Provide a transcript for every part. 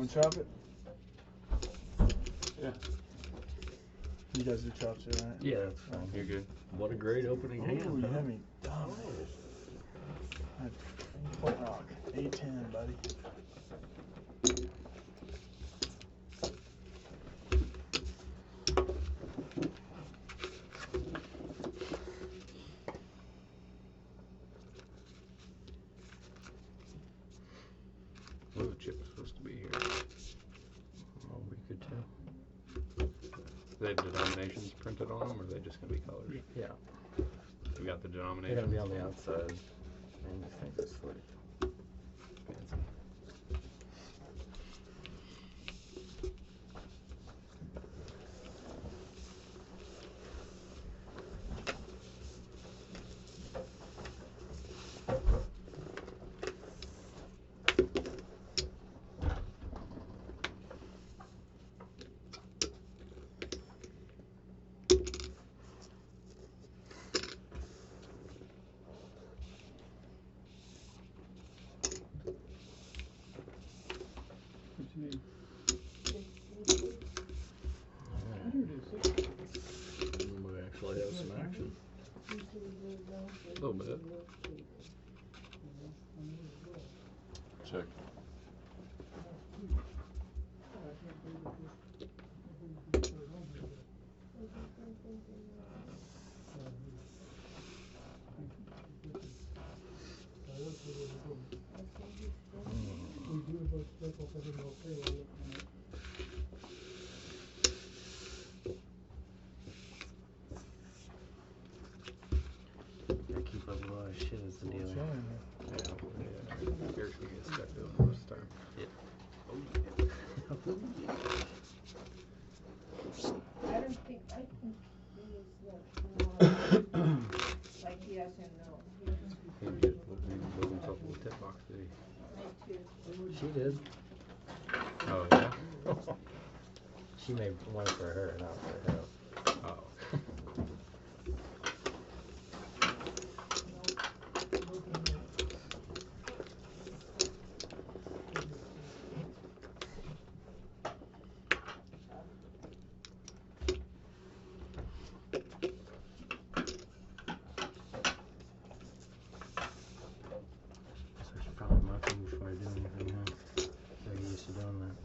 chop it? Yeah. You guys do chops too, right? Yeah, that's fine. You're good. What a great opening hand. Oh, you huh? had me down. Point rock. 8-10, buddy. Well, the chip's supposed to be here. A week or two. They have denominations printed on them, or are they just going to be colors? Yeah. We got the They're denominations. gonna be on the outside. And I think that's sweet. Fancy. We actually have some action. A little bit. Check. Gotta keep up with all that shit as the dealer. Chilling here. Yeah. Here's we get stuck doing it this time. I think he was like yes and no. He did move himself a little tip box, did he? Me too. She did. Oh, yeah? She made one for her, not for him. Oh. So I should probably mark them before I do anything, huh? They're used to doing that.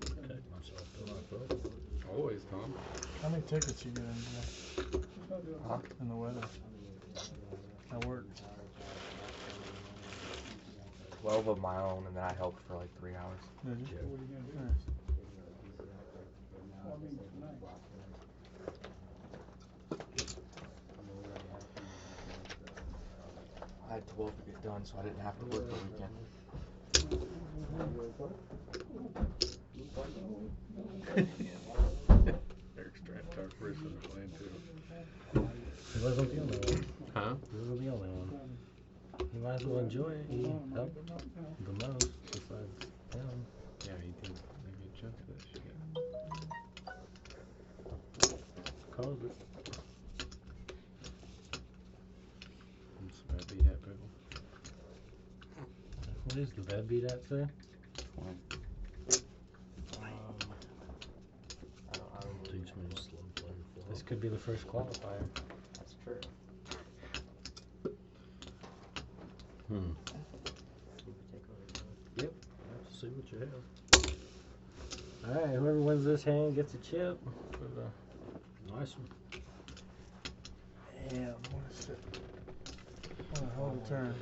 Protect myself, don't I, folks? Always, Tom. How many tickets you getting today? Huh? In the weather? At work? 12 of my own, and then I helped for like 3 hours. Did you? Yeah. Nice. I had 12 to get done, so I didn't have to work the weekend. Eric's trying to talk for us in the plane, too. He wasn't the only one. Huh? He wasn't the only one. He might as well enjoy it. He helped the most besides him. Yeah, he did a good chunk of that shit. Called it. That's a bad beat at people. What is the bad beat at, sir? I don't Teach me to slow play. This could be the first qualifier. That's true. Hmm. Yep. Have to see what you have. Alright, whoever wins this hand gets a chip for the nice one. Yeah, what a shit. What a hell of a turn.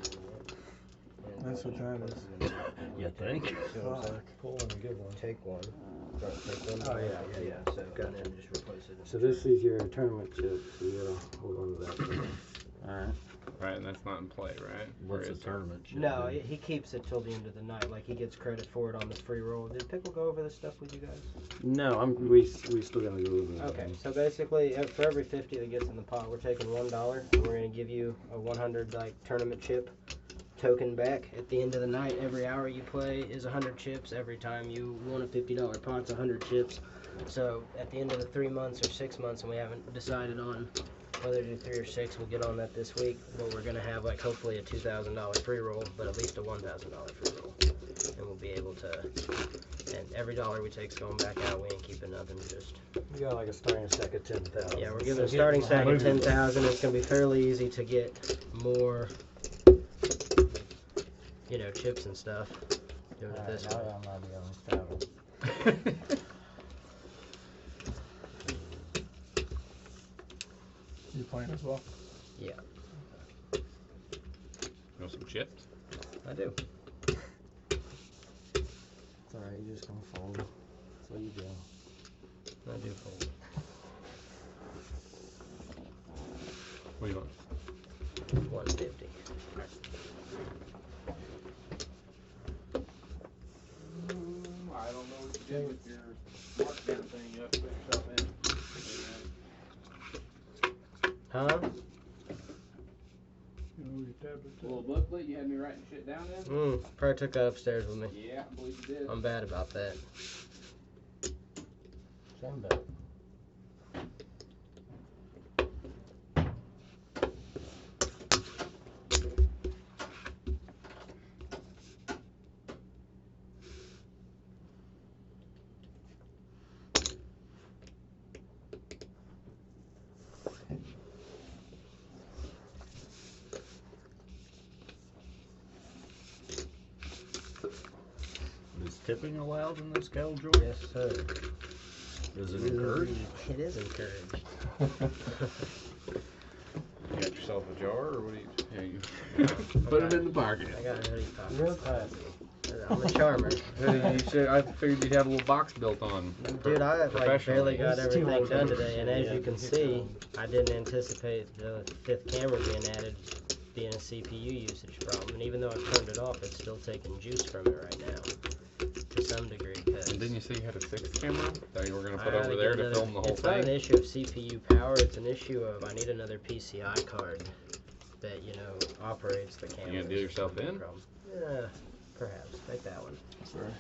That's what that is. You think? Fuck. Pull one and give one. Take one. Take one. Oh, yeah. So and then just replace it. So this is your tournament chip, so you gotta hold on to that. Alright. Right, and that's not in play, right? What's Or a is it? tournament chip? No, he keeps it till the end of the night. Like he gets credit for it on the free roll. Did Pickle go over this stuff with you guys? No, we still gotta go over that. Okay, so basically, for every 50 that gets in the pot, we're taking $1, and we're gonna give you a 100 like tournament chip token back at the end of the night. Every hour you play is 100 chips. Every time you won a $50 pot's 100 chips. So at the end of the 3 months or 6 months, and we haven't decided on whether to do 3 or 6, we'll get on that this week. But we're gonna have like hopefully a $2,000 free roll, but at least a $1,000 free roll, and we'll be able to. And every dollar we take's going back out. We ain't keeping nothing. Just You got like a starting stack of 10,000. yeah, we're giving a starting stack of 10,000. It's gonna be fairly easy to get more, you know, chips and stuff. Doing it this now way. I'm not going to travel. You playing as well? Yeah, You want some chips? I do. It's alright, you're just going to fold. That's what you do. I do fold. What do you want? 150. I don't know what you did with your markdown thing. You have to put yourself in. Huh? Little booklet you had me writing shit down in? Probably took that upstairs with me. Yeah, I believe you did. I'm bad about that. Same bet. Is tipping allowed in this Cal joint? Yes, sir. Is it encouraged? It is encouraged. You got yourself a jar, or what do you? Yeah, you put it in the pocket. I got a hoodie pocket. Real classy. I'm a charmer. I figured you'd have a little box built on. Dude, I like barely got It's too everything hard done for today, and me. as Yeah, you can it's see, fine. I didn't anticipate the 5th camera being added being a CPU usage problem, and even though I've turned it off, it's still taking juice from it right now, to some degree. And didn't you say you had a 6th camera that you were going to put I over gotta there get to another- film the whole It's not an thing? issue of CPU power, it's an issue of I need another PCI card that, you know, operates the camera. You gonna deal yourself in? Yeah, perhaps. Take that one. Sorry.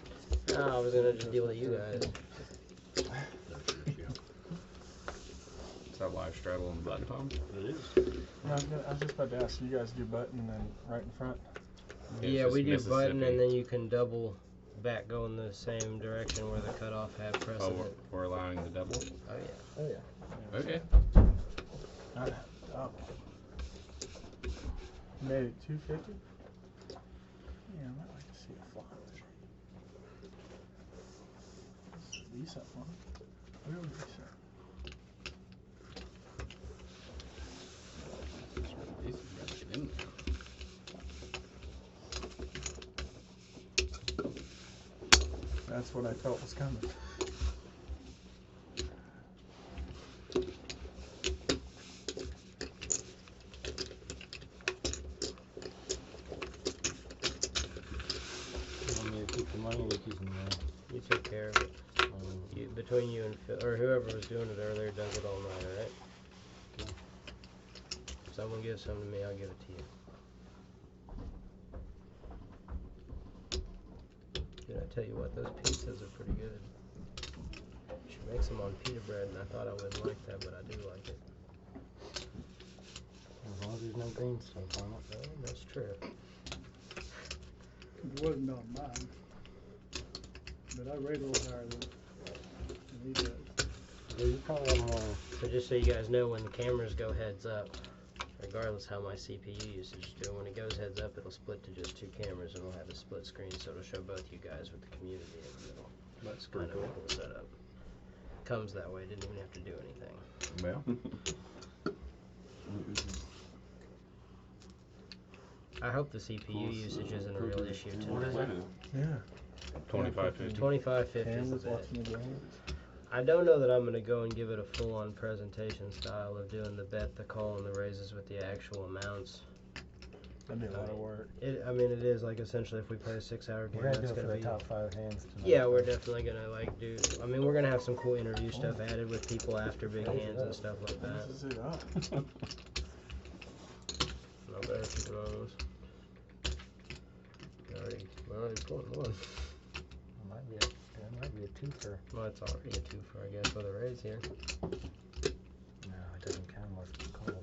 No, I was gonna just deal with you guys. Is that live straddle and button, Tom? It is. No, I was just about to ask, you guys do button and then right in front? It's Yeah, just we do button, Mississippi. and then you can double back go in the same direction where the cutoff had Oh, precedent. we're allowing the double? Oh, yeah. Oh, yeah. Okay. Not double. Made it 250? Yeah, I might like to see a flop. This is a decent one. Real decent. That's what I felt was coming. You want me to keep the money or you keep the money? You took care of it. Between you and Phil, or whoever was doing it earlier does it all night, alright? If someone gives some to me, I'll give it to you. Dude, I tell you what, those pizzas are pretty good. She makes them on pita bread, and I thought I wouldn't like that, but I do like it. As long as there's no green stuff on it. Oh, that's true. It wasn't on mine, but I rate a little higher than he does. Yeah, you probably have more. So just so you guys know, when the cameras go heads up, regardless how my CPU usage is doing, when it goes heads up, it'll split to just 2 cameras, and we'll have a split screen, so it'll show both you guys with the community in the middle. That's Kind of a cool setup. Comes that way, didn't even have to do anything. Well, I hope the CPU usage isn't a real issue what is tonight. that? Yeah. 2550. 2550 is the Cameras best. watching the games. I don't know that I'm going to go and give it a full-on presentation style of doing the bet, the call, and the raises with the actual amounts. That'd be a lot of work. I mean, it is like essentially if we play a 6-hour game, We're gonna that's do it for going the to be. top 5 hands tonight. Yeah, we're definitely gonna like do. I mean, we're gonna have some cool interview stuff added with people after big hands and stuff like that. This is it up. No better keep it on those. We're already pulling one. That might be a twofer. Well, it's already a 2 for I guess with a raise here. No, it doesn't count unless it's called.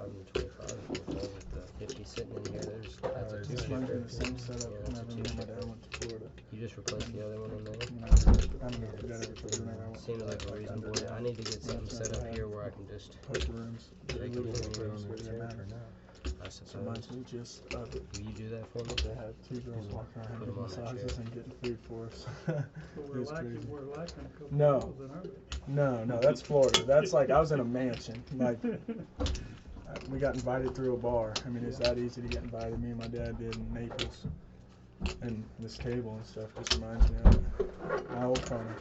125 with the 50 sitting in here. That's a This two might be shipper. the same setup Yeah, whenever it's a me and my two-shipper. dad went to Florida. You just replaced the other one in there. I don't know if the dad ever told you whenever I went. Seems like a reasonable. I need to get something set up here where I can just Poker rooms. They can Illegal just poker put it rooms, on but it their didn't chair matter. I So suppose. reminds me just of it. Will you do that for me? They had two girls walking around Put getting 'em on that massages chair. and getting food for us. But It was crazy. we're lacking a couple No. of those in our No, that's Florida. That's like I was in a mansion. Like we got invited through a bar. I mean, it's that easy to get invited. Me and my dad did in Naples, and this table and stuff just reminds me of it. My old phone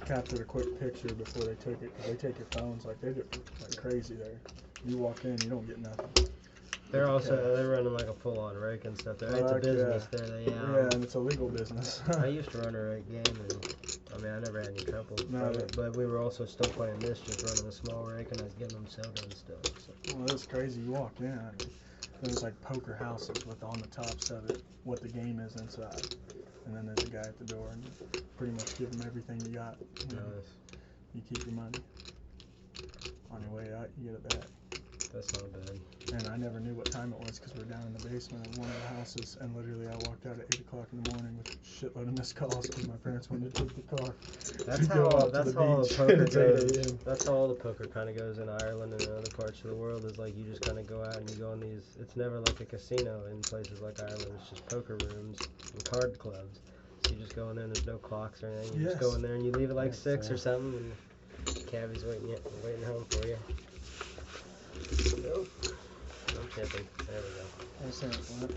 captured a quick picture before they took it, 'cause they take your phones like they do like crazy there. You walk in, you don't get nothing. They're running like a full-on rake and stuff there. It's a Like, business there. They, Yeah, and it's a legal business. I used to run a rake game, and I mean, I never had any trouble No, from it, but we were also still playing this, just running a small rake, and I was getting them soda and stuff. So. Well, it's crazy. You walk in, I mean, there's like poker houses with on the tops of it what the game is inside, and then there's a guy at the door, and you pretty much give him everything you got. You know, Nice. you keep your money. On your way out, you get it back. That's not bad. And I never knew what time it was because we're down in the basement of one of the houses, and literally I walked out at 8 o'clock in the morning with a shitload of missed calls because my parents wanted to take the car. That's to go how out to that's the how all the beach, poker and it's 8 goes. a.m. That's how all the poker kind of goes in Ireland and in other parts of the world. Is like you just kind of go out and you go in these. It's never like a casino in places like Ireland. It's just poker rooms and card clubs. So you just go in there and there's no clocks or anything. You just go Yes. in there and you leave at like Yes, 6 or sir. something, and cabbie's waiting home for you. Nope. No tipping. There we go. I was saying, what?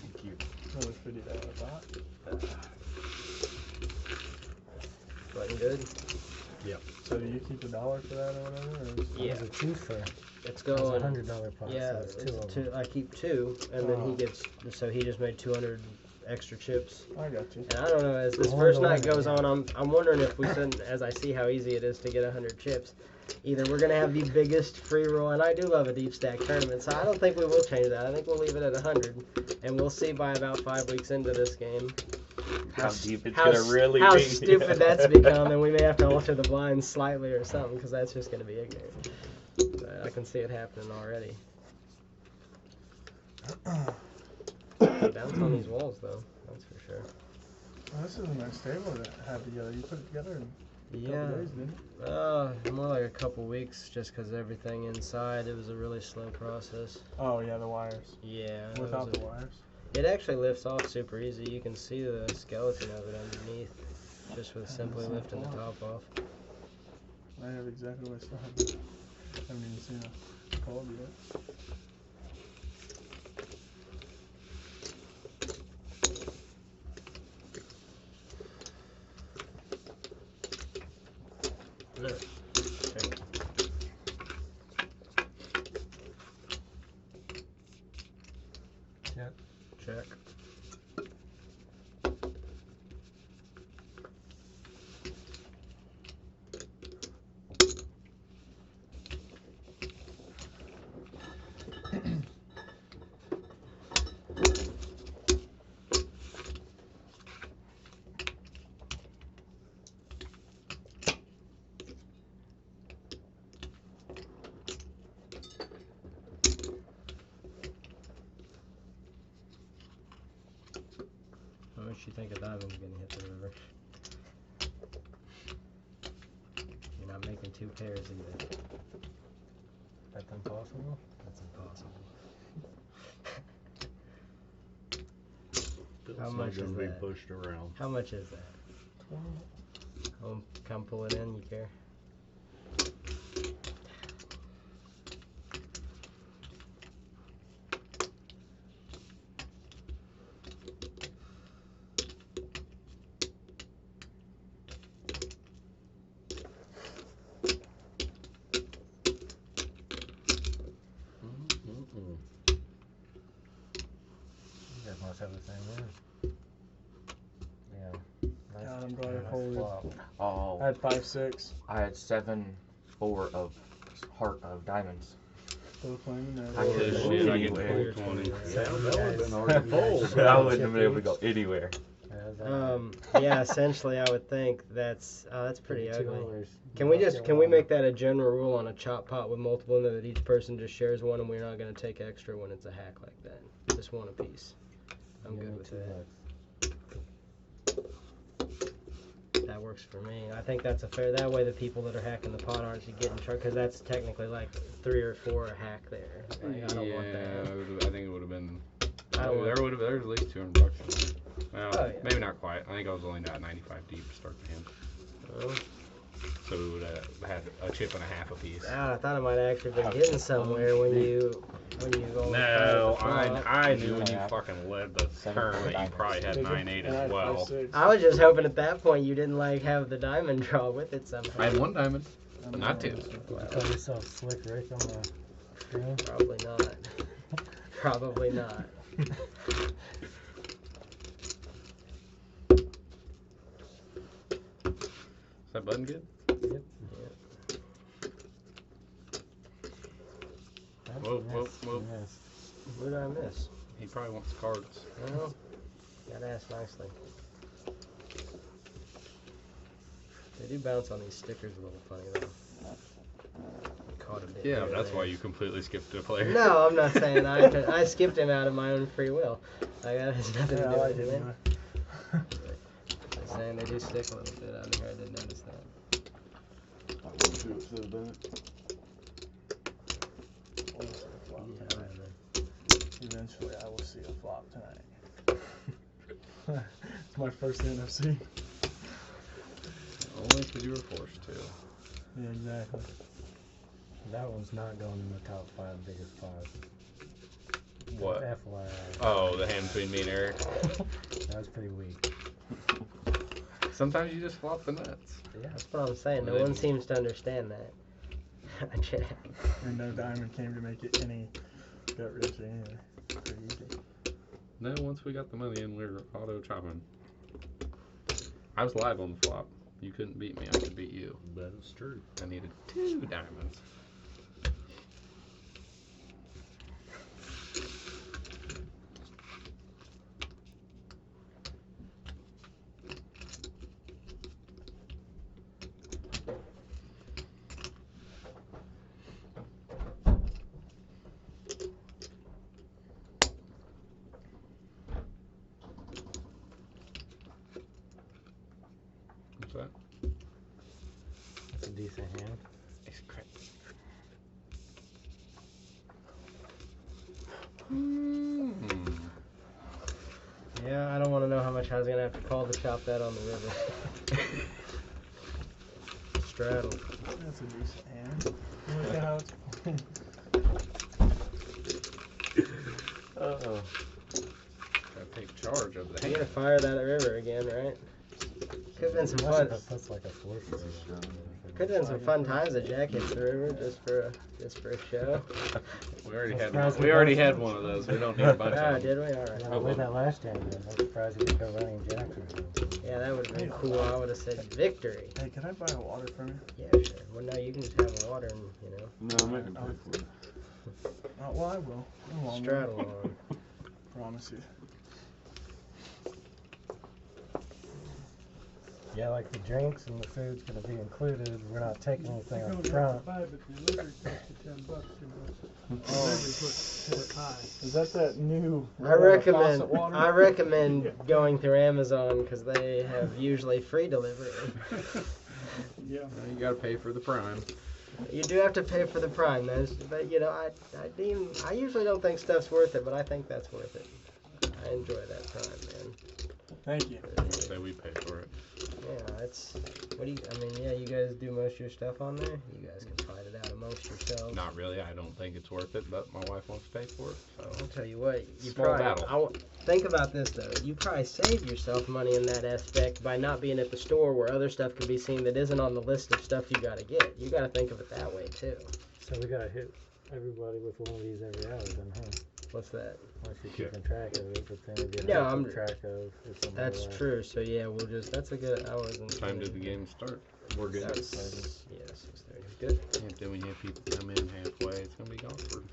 Thank you. Another $50 bot. Button good. So do you keep a dollar for that or whatever? Or is Yeah. It's a twofer. It's It's going. a $100 pot, Yeah, so it's two of them. I keep 2, and then he Oh. gets. So he just made 200 extra chips. I got you. And I don't know, as this One first to night one, goes yeah. on, I'm wondering if we sudden, as I see how easy it is to get 100 chips, either we're going to have the biggest free roll, and I do love a deep stack tournament, so I don't think we will change that. I think we'll leave it at 100, and we'll see by about 5 weeks into this game How deep it's how gonna really how be. stupid that's become, and we may have to alter the blinds slightly or something, because that's just going to be ignorant. But I can see it happening already. Bounce on these walls, though, that's for sure. Well, this is a nice table to have together. You put it together in a Yeah. couple days, didn't you? More like a couple weeks, just because everything inside, it was a really slow process. Oh yeah, the wires. Yeah. Without the wires. It actually lifts off super easy. You can see the skeleton of it underneath, just with simply That's not lifting the bad. top off. I have exactly what I still have. I haven't even seen a called yet. Look. Check. Check. Check. How much you think a diamond's gonna hit the river? You're not making 2 pairs either. That's impossible. That's impossible. Bill's How not much gonna is be that? pushed around. How much is that? Come pull it in, you care? Mm-mm-mm. You guys must have the same one. Yeah. Nice. God, I'm glad I nice folded. flop. Oh, I had 5-6. I had 7-4 of heart of diamonds. Still playing there. I could Shit, I get anywhere. full 20. Yeah, Yeah, that would have been guys. hard to fold. But I wouldn't have been able to go anywhere. Yeah. Yeah, essentially, I would think that's pretty ugly. $2. Can we make that a general rule on a chop pot with multiple in there that each person just shares one, and we're not gonna take extra when it's a hack like that? Just one apiece. I'm good with that. That works for me. I think that's a fair. That way, the people that are hacking the pot aren't getting charged, because that's technically like 3 or 4 a hack there. Like, I don't want that. I think it would have been. I don't There's at least $200 in there. Well, Oh, yeah. maybe not quite. I think I was only at 95 deep to start the hand. So we would have had a chip and a half apiece. I thought it might have actually been getting somewhere when you go. No, I knew when you fucking led the turn that you probably had 9-8 as well. I was just hoping at that point you didn't like have the diamond draw with it somehow. I had 1 diamond, but not 2. Did you call yourself Slick Rick on the screen? Probably not. Probably not. Is that button good? Yep. Whoa. Yes. What did I miss? He probably wants cards. Well, gotta ask nicely. They do bounce on these stickers a little funny though. Caught a bit. Yeah, here but and that's there. why you completely skipped a player. No, I'm not saying that. I skipped him out of my own free will. Like, that has nothing to do with it. I'm saying they do stick a little bit out here. I didn't notice that. Eventually, I will see a flop tonight. It's my first NFC. Only because you were forced to. Yeah, exactly. That one's not going in the top 5 biggest 5. What? FYI. Oh, the hand between me and Eric. That was pretty weak. Sometimes you just flop the nuts. Yeah, that's what I'm saying. No Well, one then- seems to understand that. And no diamond came to make it any gut wrenching anyway. Pretty easy. No, once we got the money in, we were auto chopping. I was live on the flop. You couldn't beat me. I could beat you. That is true. I needed 2 diamonds. What's that? That's a decent hand. It's crap. Yeah, I don't want to know how much I was going to have to call to chop that on the river. Straddle. That's a decent hand. Look at how it's. Uh-oh. Gotta take charge of the You gotta hand. fire that river again, right? Could've been some fun. That's like a sorcerer. Could've been some fun times that Jack hits the river just for a show. We already had Surprised one. we We already both- had one of those. We don't need a bunch Ah, of them. did we? Alright. I played that last time, man. I'm surprised you didn't go running Jack or something. Yeah, that would've been cool. I would've said victory. Hey, can I buy a water from you? Yeah, sure. Well, no, you can just have a water and, you know, No, I'm making pay for it. Oh, well, I will. In the long run. straddle on. Promise you. Yeah, like the drinks and the food's gonna be included. We're not taking anything It up goes front. out to 5, but delivery costs you $10. Delivery put high. Is that new? I recommend faucet water? I recommend going through Amazon because they have usually free delivery. Yeah. Well, you gotta pay for the prime. You do have to pay for the Prime, but you know I usually don't think stuff's worth it, but I think that's worth it. I enjoy that Prime, man. Thank you. Say we pay for it. Yeah, you guys do most of your stuff on there. You guys can fight it out amongst yourselves. Not really. I don't think it's worth it, but my wife wants to pay for it. So I'll tell you what, you Small probably battle. think about this though. You probably save yourself money in that aspect by not being at the store where other stuff can be seen that isn't on the list of stuff you gotta get. You gotta think of it that way too. So we gotta hit everybody with one of these every hour then, huh? What's that? Unless you're keeping track of it, but then we get No, to I'm- keep track of. If somebody That's left. true. So yeah, that's a good hour. time did the game start? We're good. That's, yeah, 6:30. Good. And then when you have people come in halfway, it's gonna be awkward.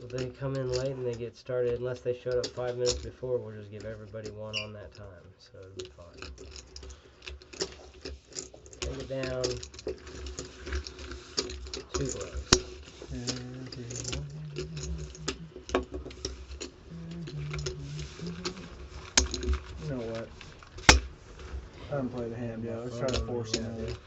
if they come in late and they get started, unless they showed up 5 minutes before, we'll just give everybody one on that time. So it'll be fine. Take it down. 2 gloves. You know what? I haven't played the hand yet. Let's try to force it out.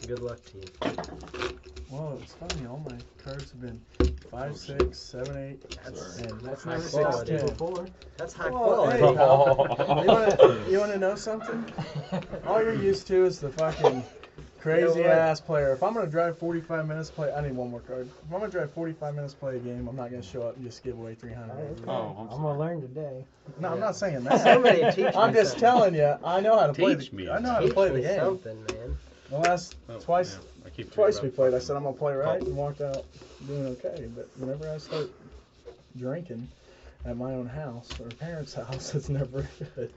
Good luck to you. Well, it's funny. All my cards have been 5, 6, 7, 8, and That's never high 6, quality. 10. That's high Well, hey, quality. you wanna know something? All you're used to is the fucking crazy ass player. If I'm gonna drive 45 minutes, I need one more card. If I'm gonna drive 45 minutes, play a game, I'm not gonna show up and just give away 300. I'm gonna learn today. No, I'm not saying that. Somebody teach me I'm just something. telling you, I know how to play Teach me. I know how to Teach play the me game. something, man. The last twice Yeah, I keep we forgetting played, I about said I'm gonna play right and walked out doing okay. But whenever I start drinking at my own house or parents' house, it's never good.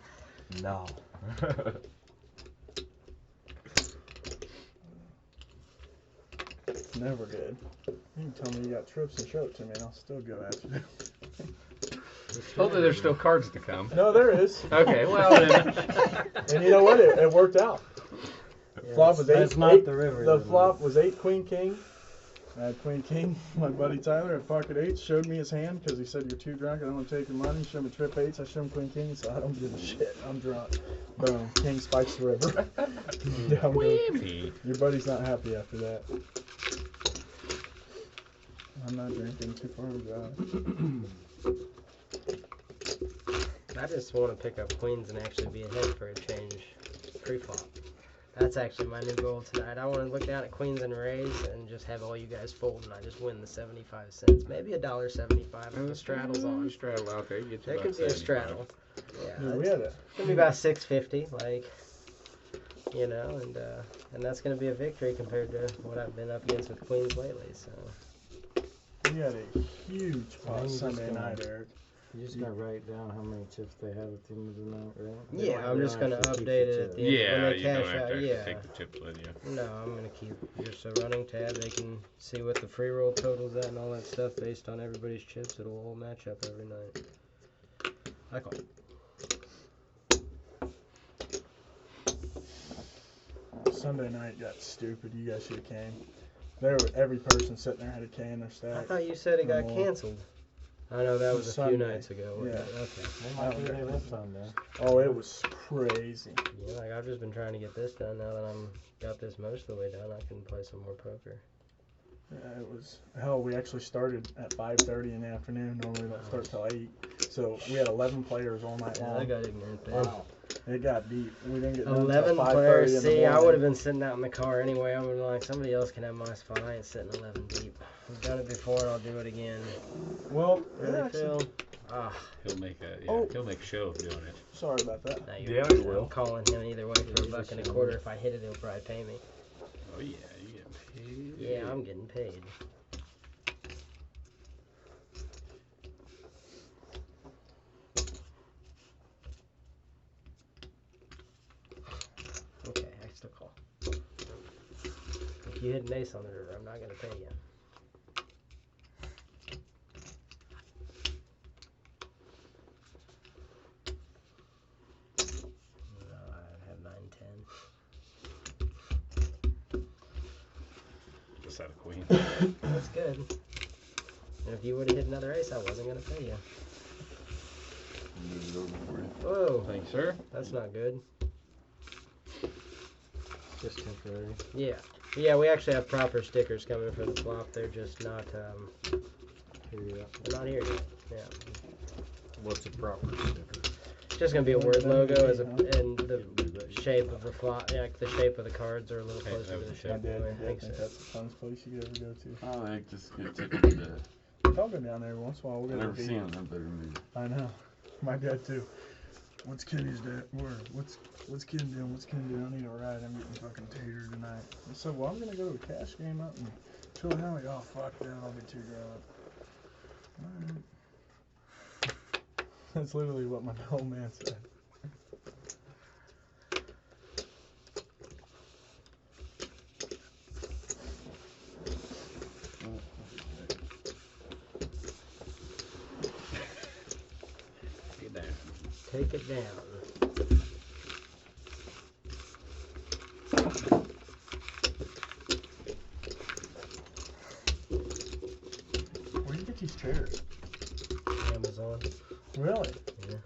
No. It's never good. You can tell me you got trips and show it to me, and I'll still go at you. Hopefully there's still cards to come. No, there is. Okay, well then. And you know what? It worked out. Yeah, Flop was that's 8. not 8 the river. The flop was 8 Queen King. I had Queen King. My buddy Tyler at pocket 8 showed me his hand because he said you're too drunk. I don't want to take your money. He showed me trip 8s. I showed him Queen King. He said I don't give a shit. I'm drunk. Boom. King spikes the river. Down goes. Your buddy's not happy after that. I'm not drinking. Too far to drive. I just want to pick up queens and actually be ahead for a change pre-flop. That's actually my new goal tonight. I want to look down at queens and raise and just have all you guys fold and I just win the 75 cents. Maybe $1.75 if the straddle's on. Straddle out there. You get There about could be a 75. straddle. Yeah, Yeah, we it's had it. gonna be about $6.50, like, you know, and that's gonna be a victory compared to what I've been up against with queens lately. So We had a huge pot Sunday night, Eric. You just gotta write down how many chips they have at the end of the night, right? yeah, I'm They just don't gonna actually keep update the it at chips. the end Yeah, when they you cash don't have to out. actually Yeah. take the chips with you. No, I'm gonna keep just a running tab. They can see what the free roll totals at and all that stuff based on everybody's chips. It'll all match up every night. I call. Sunday night got stupid. You guys should have came. Every person sitting there had a K in their I stack. thought you said it got more. canceled. I know that was a few Sunday. nights ago. wasn't Yeah. it? Okay. They might be they left on there. Oh, it was crazy. Yeah, like I've just been trying to get this done. Now that I'm got this most of the way done, I can play some more poker. Yeah, it was hell. We actually started at 5:30 in the afternoon. Normally we don't start till 8. So we had 11 players all night Yeah, I long. got ignorant then. Wow. It got deep. We didn't get done 11 till 5:30 players. in the See, I morning. would have been sitting out in the car anyway. I would have been like, somebody else can have my spot. I ain't sitting 11 deep. I've done it before and I'll do it again. Well, Really, actually, Phil? Ah, He'll make Oh. he'll make a show of doing it. sorry about that. now Yeah, you're he will. I'm calling him either way for $1.25. If I hit it, he'll probably pay me. Oh yeah, you get paid. Yeah, I'm getting paid. Okay, I still call. If you hit an ace on the river, I'm not gonna pay you. No, I have 9-10. Just had a queen. That's good. And if you would have hit another ace, I wasn't gonna pay you. Move it over for you. Whoa, Thanks, sir. that's not good. Just temporary. Yeah. Yeah, we actually have proper stickers coming for the flop. They're just not, Here you go. they're not here yet. Yeah. What's a proper sticker? It's just gonna be a word logo as and the shape of the flop, like the shape of the cards are a little Okay, closer that to the was shape. I did. I I think think so. that's the funnest place you could ever go to. Oh, they just get tickled to death. I'll go down there once in a while. We'll I've go never to seen them better than me. I know. My dad too. What's Kenny's dad? What's Ken doing? What's Ken doing? I need a ride. I'm getting fucking tatered tonight. I said, well, I'm gonna go to a cash game out and chill out. Like, oh fuck that, I'll be too drunk. Alright. That's literally what my old man said. take it down. Where do you get these chairs? Amazon. Really? Yeah.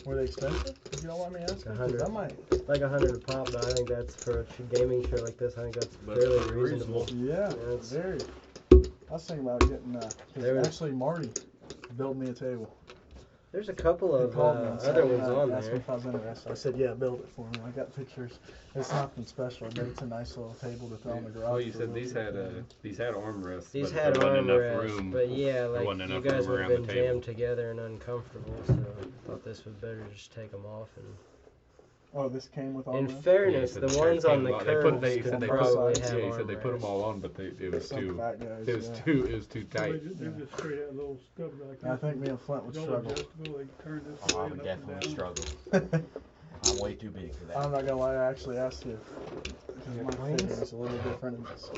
Were they expensive? If you don't want me asking, 'cause 100. I might. Like 100 a pop, but I think that's for a gaming show like this. I think that's fairly reasonable. Yeah, it's- very. I was thinking about getting, There was- actually Marty built me a table. There's a couple He of called me on other Saturday ones night, on asked me there. if I was interested. I said, yeah, build it for me. I got pictures. It's nothing special, but it's a nice little table to throw in the garage. Oh, you for said a these little had bit. these had armrests. These but had there wasn't enough armrests, room. but yeah, There like wasn't you enough guys room would have around been the table. jammed together and uncomfortable, so I thought this would better just take them off. And Oh, this came with all in this? fairness, Yeah, the so ones chairs on the came curves They could said they probably put, have yeah, he said they put them armrests. all on, but it was Some too fat guys, it was yeah. too it was too So they tight. just straight had a little stub like I this. think me and Flint would It's all struggle. adjustable, they can turn this Oh, way I would and up and definitely down. struggle. I'm way too big for that. I'm not gonna lie, I actually asked you. Because Yeah, my twins? figure is a little different in this.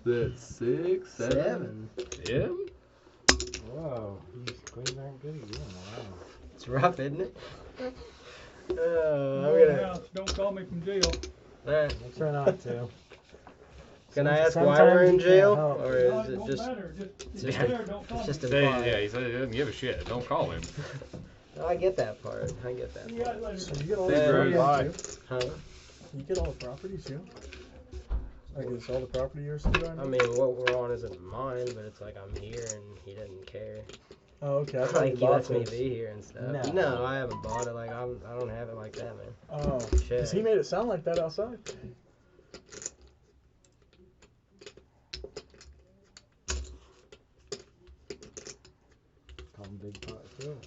That's 6, 7. Yeah. Whoa, these queens aren't good again. Wow. It's rough, isn't it? I'm Oh, gonna. house, don't call me from jail. Alright. We'll try not to. Can I ask why Sometimes we're in you can't jail, help or it. No, is it it don't just? matter, just, it's it's just- there, don't call It's me. just Yeah, implied. he said he doesn't give a shit. Don't call him. No, I get that part. I get that See you part. guys later. So you get all Hey, the bro, properties too? Huh? You get all the properties too? Like, is all the property yours too? I mean, what we're on isn't mine, but it's like I'm here and he doesn't care. Oh, okay. I thought you Like he bought lets me this. be here and stuff. No. No, I haven't bought it. Like I don't have it like that, man. Oh, Shit. because he made it sound like that outside. Call them Big Pot Phil.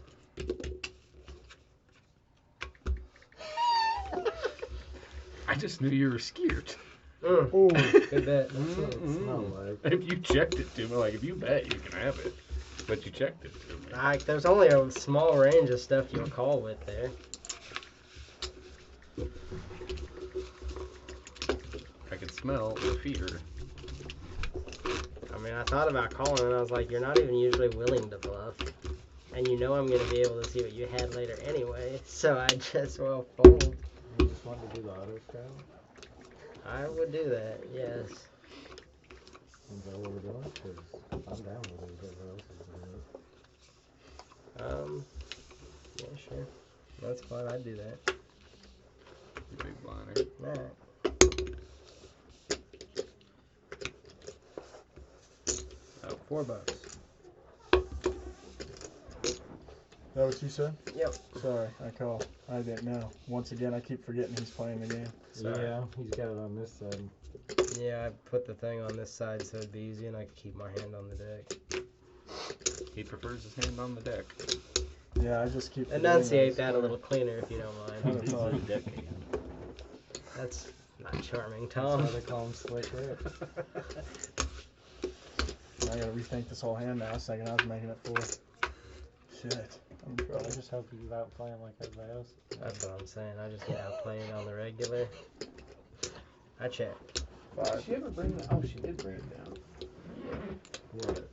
I just knew you were scared. Ooh. Good bet. That's what it smelled like. If you checked it to me, like if you bet, you can have it. But you checked it to me. Like there's only a small range of stuff you'll call with there. I could smell the fear. I mean, I thought about calling and I was like, you're not even usually willing to bluff. And you know I'm going to be able to see what you had later anyway. So I just, well, fold. You just want to do the auto style? I would do that, yes. Is that what we're doing? Because I'm down with it. Whatever else is doing it. Yeah, sure. That's fine, I'd do that. You big blinder. Alright. Oh, $4. Is that what you said? Yep. Sorry, I called. I didn't know. Once again, I keep forgetting he's playing the game. Sorry. Yeah, he's got it on this side. Yeah, I put the thing on this side so it'd be easy and I could keep my hand on the deck. he prefers his hand on the deck. Yeah, I just keep forgetting Enunciate that. that a little cleaner if you don't mind. That's all. That's not charming, That's Tom. why they call him Slick Rick. I gotta rethink this whole hand now. I was thinking I was making it 4. Shit. I'm in I trouble. just hope you outplay him like everybody else. That's what I'm saying. I just get outplayed on the regular. I check. Did she ever bring it? Oh, she did bring it down. What?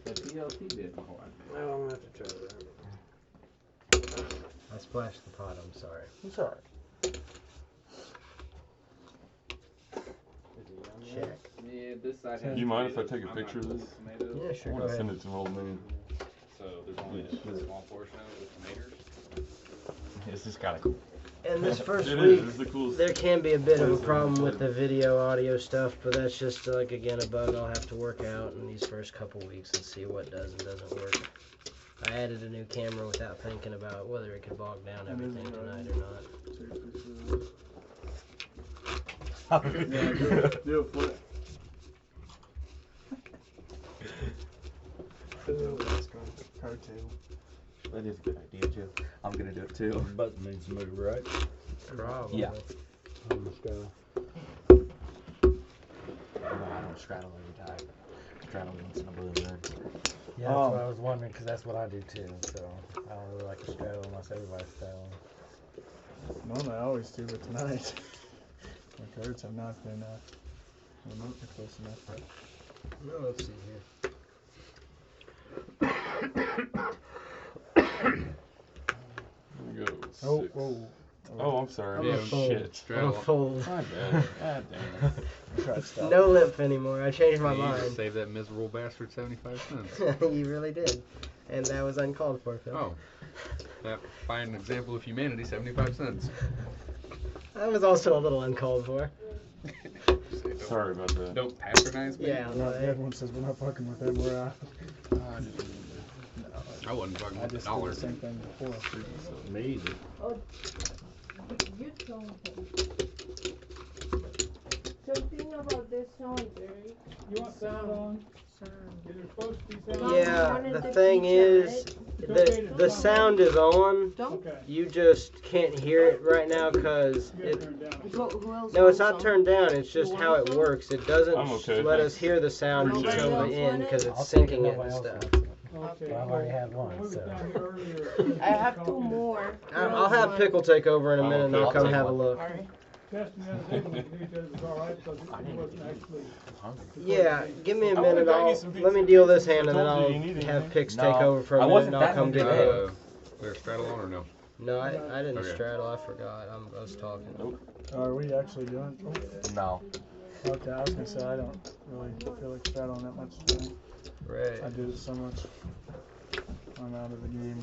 The DLT did. Oh, I No, I'm gonna have to try that. I splashed the pot, I'm sorry. It's alright. Check. Yeah, this side has Do you mind if I tomatoes. take a I'm picture not of cool this? with tomatoes. Yeah, I sure, want go to ahead. send it to an old man. So there's only a small portion of it with tomatoes. This is kind of cool. And this first It week, is. It's the coolest. there can be a bit of a problem with the video audio stuff, but that's just like, again, a bug I'll have to work out in these first couple weeks and see what does and doesn't work. I added a new camera without thinking about whether it could bog down everything tonight or not. Yeah, do a flip. Card table. That is a good idea, too. I'm going to do it, too. Button needs to move, right? Probably. Yeah. Let's go. No, I don't straddle every time. Straddle once in a blue moon. Yeah, that's what I was wondering, because that's what I do too. So I don't really like to straddle unless everybody's straddling. Normally I always do, but tonight my cards have not been remotely close enough. Well, let's see here. Oh, Six. whoa. Oh, I'm sorry. I'm Yeah, a fold. shit. I'm a Straddle. fold. My bad. God damn it. Try to stop. No limp anymore. I changed my You just mind. saved that miserable bastard 75 cents. You really did. And that was uncalled for, Phil. Oh. That fine example of humanity, 75 cents. That was also a little uncalled for. Sorry about that. Don't patronize me. Yeah, No, no, everyone says we're not fucking with them. We're out. I wasn't fucking I with the just did dollar. the same thing before. Amazing. You told him. Something about this song, Jerry. You want sound on? Is there supposed to be sound on? Yeah, Wanted the to thing feature is, it. the sound is on. Don't Okay. You just can't hear it right now because You gotta it. turn it down. who else No, it's wants not some? turned down. It's just You how want it some? works. It doesn't I'm okay, let thanks. us hear the sound Appreciate until it. the end because I'll it's take it, syncing it nobody and else stuff. wants it. Okay. Well, I've already had We'll one, move it so. down here earlier. I have two more. I'll have Pickle take over in a I'm minute and okay. I'll I'll come take have a one. look. Alright. Testing the other day when we knew each other was alright, because it wasn't actually. Yeah, give me a I minute. would've got you I'll some let me pizza. deal this I hand and then told you I'll you needed have anything. Pix No, take over for a I minute wasn't and I'll that come many get today. it. We're straddle on or no? No, I didn't Okay. straddle. I forgot. I was talking. Are we actually doing? No. Okay, I was gonna say I don't really feel like straddling that much today. Right. I did it so much. I'm out of the game.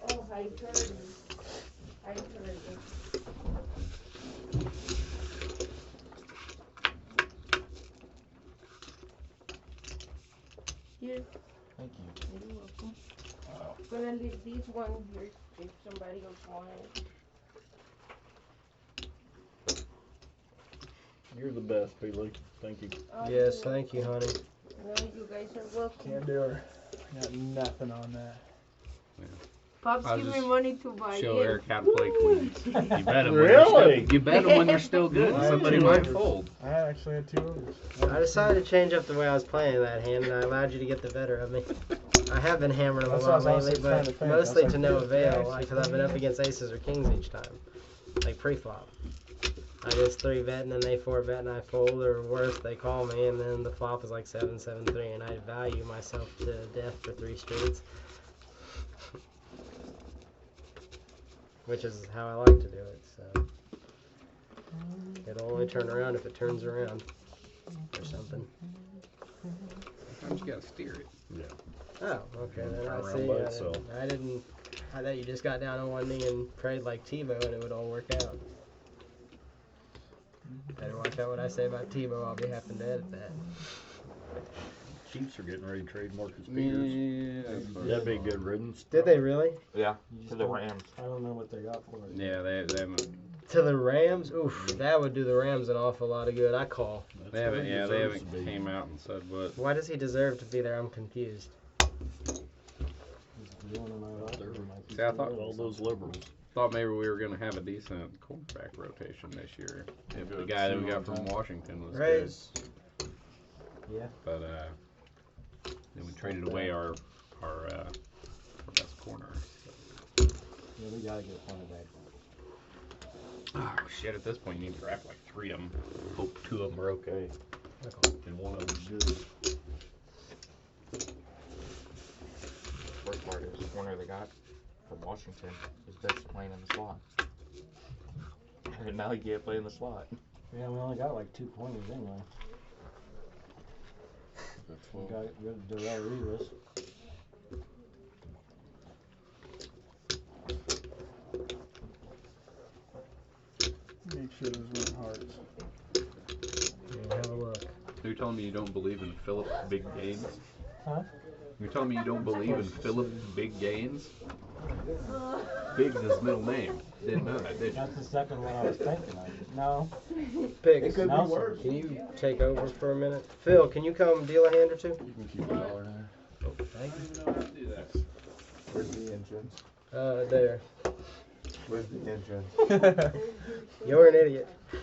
Oh, hi, Curtis. Hi, Curtis. Here, Thank you. you're welcome. I'm gonna leave this one here if somebody else wants it. You're the best, Felix. Thank you. Oh, Yes, you're thank you, honey. welcome. No, you guys are welcome. Can't do her. Got nothing on that. Pops I'll give me just money to buy Show it. Eric how to play queens. You bet him when Really? they're still, you bet him when they're still good. I Somebody had two might overs. fold. I actually had 2 overs. I decided to change up the way I was playing that hand and I allowed you to get the better of me. I have been hammering them a That's what I lot was lately, also trying but to think. mostly I was to like, no yeah, avail actually, because I've been up against aces or kings each time. Like pre-flop. I just 3-bet and then they 4-bet and I fold, or worse, they call me and then the flop is like 7-7-3 and I value myself to death for 3 streets. Which is how I like to do it, so. It'll only turn around if it turns around. Or something. Sometimes you gotta steer it. Oh, okay, then I Turn around see. by itself. I thought you just got down on one knee and prayed like Tebow and it would all work out. Better watch out what I say about Tebow, I'll be happy to edit that. Chiefs are getting ready to trade Marcus Peters. Yeah. That'd be good riddance. Did they really? Yeah. To the Rams. I don't know what they got for it. Yeah, they haven't. To the Rams? Oof, that would do the Rams an awful lot of good. I call. That's They haven't. where he Yeah, they deserves haven't to be. came out and said what. Why does he deserve to be there? I'm confused. You wanna know out there, Mikey? See, I thought- all those liberals. Thought maybe we were gonna have a decent quarterback rotation this year if the guy that we got from Washington was Right. good. Yeah. But then we traded away our best corner. Yeah, we gotta get one of that. Oh shit! At this point, you need to draft like 3 of them. Hope 2 of them are okay, and 1 of them's good. Worst part is the corner they got from Washington is best playing in the slot. And now he can't play in the slot. Yeah, we only got like 2 pointers anyway. We got rid of Darrell Rivas. Make sure those weren't hearts. Yeah, have a look. You're telling me you don't believe in Philip Big Gains? Huh? You're telling me you don't believe in Philip Big Gains? Big's his middle name. Didn't know that, did you? That's the second one I was thinking of. No. Pigs, could be Nelson. worse. can you take over for a minute? Phil, can you come deal a hand or 2? You can keep $1 there. Thank you. I don't even know how to do that. Where's the engine? There. Where's the engine? You're an idiot. I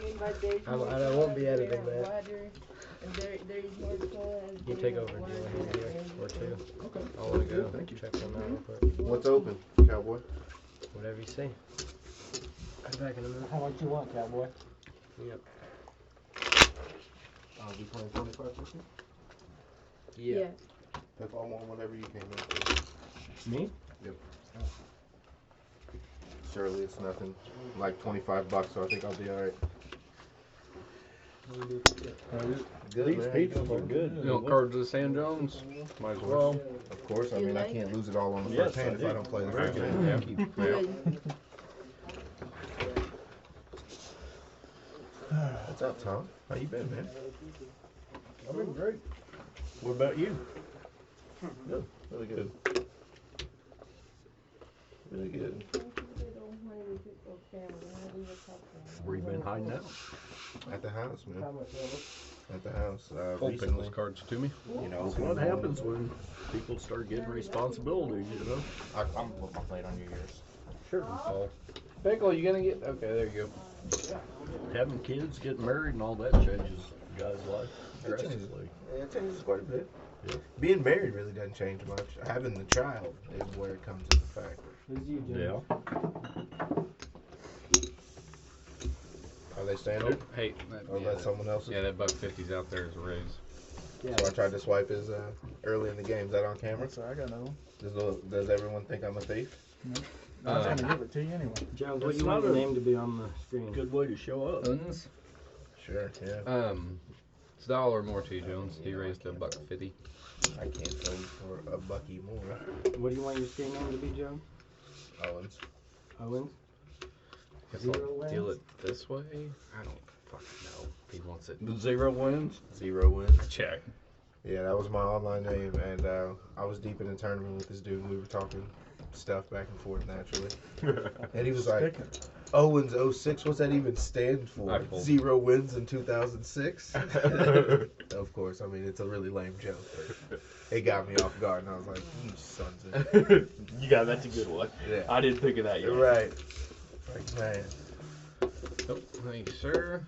mean, but there's I more won't be color editing and that. water, and there is more color and You there take is over and deal a hand water here, and or 2. Okay. I wanna go Thank you. check them out real quick. What's open, cowboy? Whatever you see. Back in a minute. How much you want, cowboy? Yep. I'll be playing 25-50. Yeah. If I want whenever you came in. Me? Surely it's nothing. Like $25, so I think I'll be alright. Good, These man. pizzas are good. You know, cards of San Jones. Might as well. Of course, I You mean, I like can't it? lose it all on the Yes, first hand I if I do. don't play the Very first good. hand. Yeah. Good. What's up, Tom? How you been, man? I've been great. What about you? Good. Really good. Really good. Where you been hiding out? At the house, man. At the house. Hold Recently, those cards to me. you know. That's what happens when people start getting responsibilities, you know? I'm gonna put my plate on New Year's. Sure. Oh. Pickle, you gonna get? Okay, there you Having kids, getting married, and all that changes a guy's life It changes. drastically. Yeah, it changes quite a bit. Yeah. Being married really doesn't change much. Having the child is where it comes into factor. Who's you, Jim? Yeah. Are they go. standard? Hey, that, Or yeah, let that, someone else? yeah, that $1.50's out there as a raise. Yeah. So I tried to swipe his early in the game. Is that on camera? That's all right, I got another one. Does everyone think I'm a thief? I was gonna give it to you anyway. Jones, what It's you want not your a- name to be on the screen? Good way to show up. Uns? Sure, yeah. It's $1 or more to you, Jones. He raised to $1.50. I can't sell you for a bucky more. What do you want your screen name to be, Jones? Owens. Owens? Guess Zero I'll wins? deal it this way. I don't fucking know. He wants it. The 0 wins. 0 wins. Check. Yeah, that was my online name, and I was deep in a tournament with this dude, and we were talking stuff back and forth naturally. And he was like, Sticking. Owens 06, what's that even stand for? I pulled. 0 wins in 2006? Of course, I mean, it's a really lame joke, but it got me off guard, and I was like, you sons of... That's a good one. Yeah. I didn't think of that yet. Right. Like, man. Oh, thank you, sir.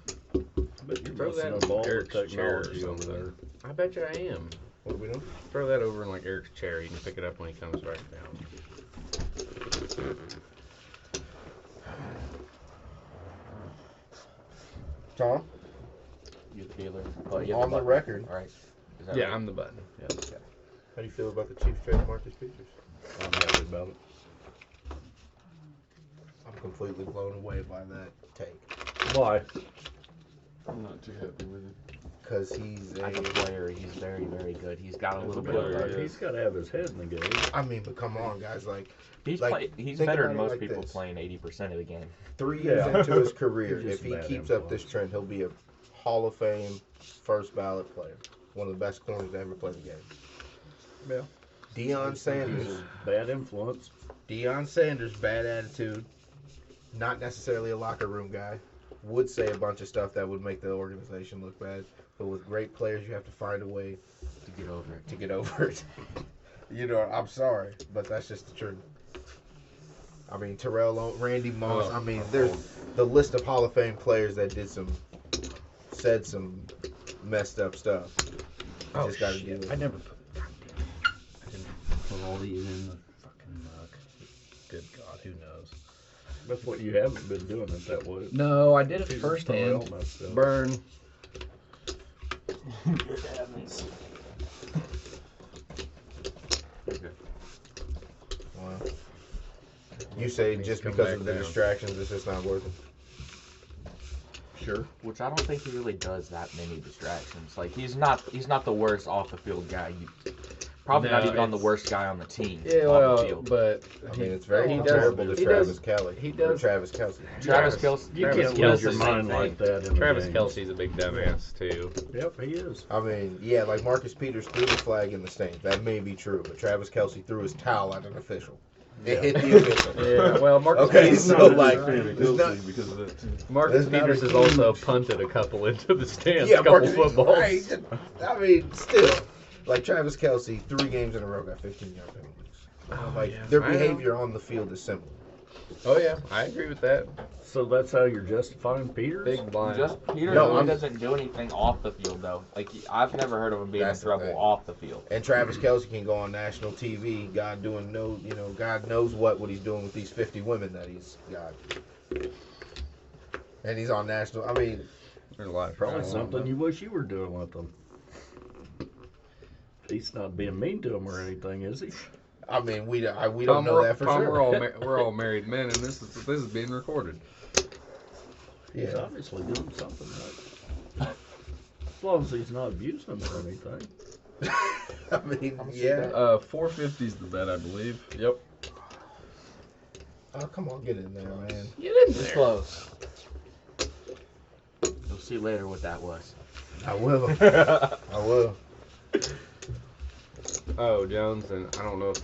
But you're Throw missing that a ball in of Eric's chair or technology over something. there. I bet you I am. What are we doing? Throw that over in like Eric's chair. You can pick it up when he comes back down. Tom, You're the dealer. Oh, you have on the button. record, All right. Is that Yeah, right? I'm the button. Yes. how do you feel about the Chiefs trading Marcus Peters? I'm happy about it. I'm completely blown away by that take. Why? I'm not too happy with it. Because he's As a player, he's very, very good. He's got a little bit player, of. yeah. He's got to have his head in the game. I mean, but come on, guys. Like, He's Like, he's think better about than it most like people this. playing 80% of the game. 3 years Yeah. into his career, He's just if he a bad keeps up this influence. trend, he'll be a Hall of Fame first ballot player. One of the best corners to ever play the game. Yeah. Deion He's Sanders. a bad influence. Deion Sanders, bad attitude. Not necessarily a locker room guy. Would say a bunch of stuff that would make the organization look bad. But with great players, you have to find a way To get over it. to get over it. You know, I'm sorry, but that's just the truth. I mean, Randy Moss. Oh, I mean, there's the list of Hall of Fame players that said some messed up stuff. You just gotta deal with I it. never put. God damn it. I didn't put all these in the fucking mug. Good God, who knows? That's what you haven't been doing it that way. No, I did it Jesus, first Terrell hand. messed up. Burn. Good heavens. Wow. You say just Come because back of the down. distractions, it's just not worth it. Sure. Which I don't think he really does that many distractions. Like he's not the worst off the field guy. Probably not No, even on the it's- worst guy on the team. Yeah, off well, the field. but I mean, it's very he does- comparable to he Travis does- Kelce. he Or does- Travis Kelce. Travis Kelce. You Travis can't lose your Kelce's mind same like that in Travis the games. Kelce's a big dumbass too. Yep, he is. I mean, yeah, like Marcus Peters threw the flag in the stands. That may be true, but Travis Kelce threw his towel at an official. It hit the official. Yeah, well, Marcus Okay, Peters, so like, Fan of there's Kelsey not- because of that. Marcus there's not Peters a has also huge- punted a couple into the stands, yeah, a couple Marcus, footballs. right. I mean, still, like Travis Kelce, 3 games in a row got 15-yard penalties. Oh, Like yeah, their I know. behavior on the field is simple. Oh yeah, I agree with that. So that's how you're justifying Peters? Big blind. Just Peter No, really I'm- doesn't do anything off the field though. Like I've never heard of him being in That's the trouble thing. off the field. And Travis Kelce can go on national TV. God knows what he's doing with these 50 women that he's got. And he's on national. I mean, There's a lot of Probably travel something on you wish you were doing with them. He's not being mean to him or anything, is he? we Tom, don't know that for Tom, sure. we're all married men, and this is being recorded. He's Yeah. obviously doing something right. As long as he's not abusing him or anything. I mean, much is yeah. that? 450's the bet, I believe. Yep. Oh, come on, get in there, man. Get in It's close. You'll see later what that was. I will. I will. Oh, Jones, and I don't know if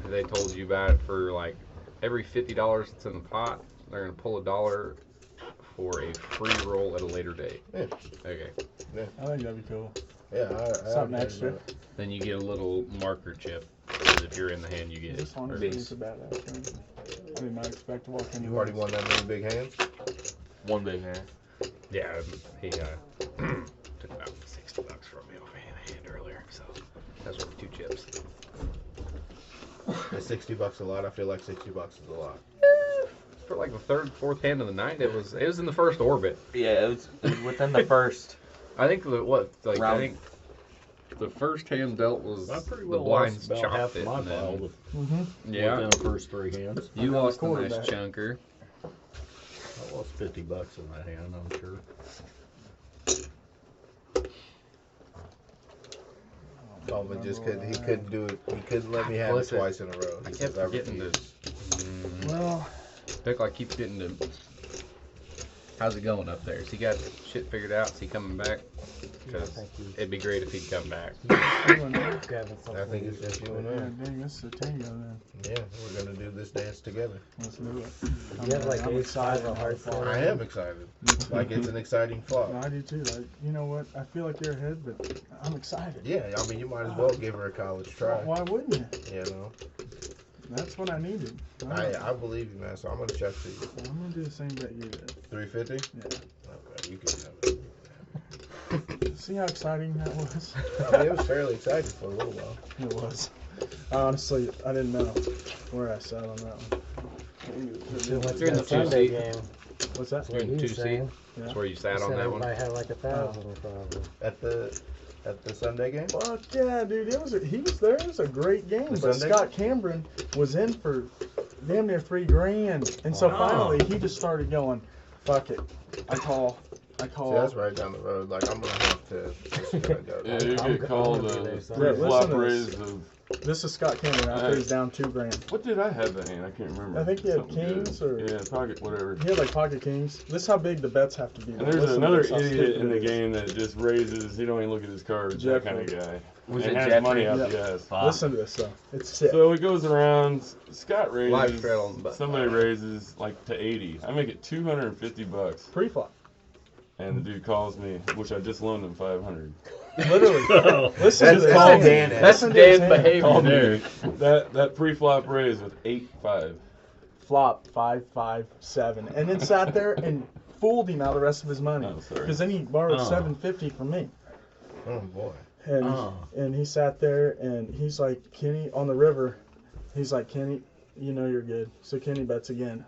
they told you about it. For like every $50 that's in the pot, they're gonna pull $1 for a free roll at a later date. Yeah. Okay. I think that'd be cool. Yeah, Something extra. Then you get a little marker chip. 'Cause if you're in the hand, you get. This one or- is a badass game. I did not expect to walk in. You already won that many big hands? One big hand. Yeah, he took about $60 from me off a hand earlier, so that's worth 2 chips. Is $60 a lot? I feel like $60 is a lot. For like the third, fourth hand of the night, it was in the first orbit. Yeah, it was within the first. I think I Round. think the first hand dealt was I pretty the well blinds lost about half chopped of it. my And pile then, yeah, within the first 3 hands. you Another lost a nice quarterback. chunker. I lost $50 in that hand, I'm sure. Coleman just couldn't. He couldn't do it. He couldn't let me have it Listen, twice in a row. I He kept says, forgetting to. refuse. Well, Pick like keep getting to. How's it going up there? Has he got shit figured out? Is he coming back? Because it'd be great if he'd come back. I think it's just you and yeah, I. dang, this is a tango then. Yeah, we're gonna do this dance together. Let's do it. You have like I'm ace five excited or hard about four. it. I am excited. Like it's an exciting flop. No, I do too. You know what? I feel like you're ahead, but I'm excited. Yeah, I mean you might as well give her a college try. Why wouldn't you? You know, That's what I needed. I believe you, man. So I'm gonna check to you. I'm gonna do the same bet you did. 350. Yeah. Okay, you can have it. See how exciting that was? I mean, it was fairly exciting for a little while. It was. Honestly, I didn't know where I sat on that one. You're in the Sunday 2C. game. What's that? You're in the 2C. Yeah. That's where you sat He on said that one. everybody had like 1,000 probably. At the Sunday game. Fuck yeah, dude! He was there. It was a great game. The But Sunday Scott Cameron was in for damn near $3,000, and so Wow. finally he just started going, "Fuck it, I call." See, that's right down the road. Like I'm gonna have to just kinda go. Yeah, you I'm get called gonna be there a Sunday. pre-flop Yeah, listen to raise this. of. This is Scott Cameron after he's down $2,000. What did I have that hand? I can't remember. I think he had Something good. kings or- Yeah, pocket, whatever. He had like pocket kings. This is how big the bets have to be. And there's Listen to another this, how idiot stupid in the it is. game that just raises. He don't even look at his cards. Jeffrey. That kind of guy. Was and it has Jeffrey? money out Yeah. the ass. Listen to this though. It's sick. So it goes around. Scott Live raises. trail on the button. Somebody raises like to 80. I make it $250, Pre-flop. and the dude calls me, which I just loaned him 500. Literally. Oh, Listen to That's this. called Dan. That's Listen to his Dan hand. behavior Called there. me. That pre-flop raise with 8-5. Flop 5, 5, 7, and then sat there and fooled him out of the rest of his money. Oh, sorry. Because then he borrowed Oh. $750 from me. Oh boy. And Oh. and he sat there and he's like, Kenny, on the river, he's like, Kenny, you know you're good. So Kenny bets again.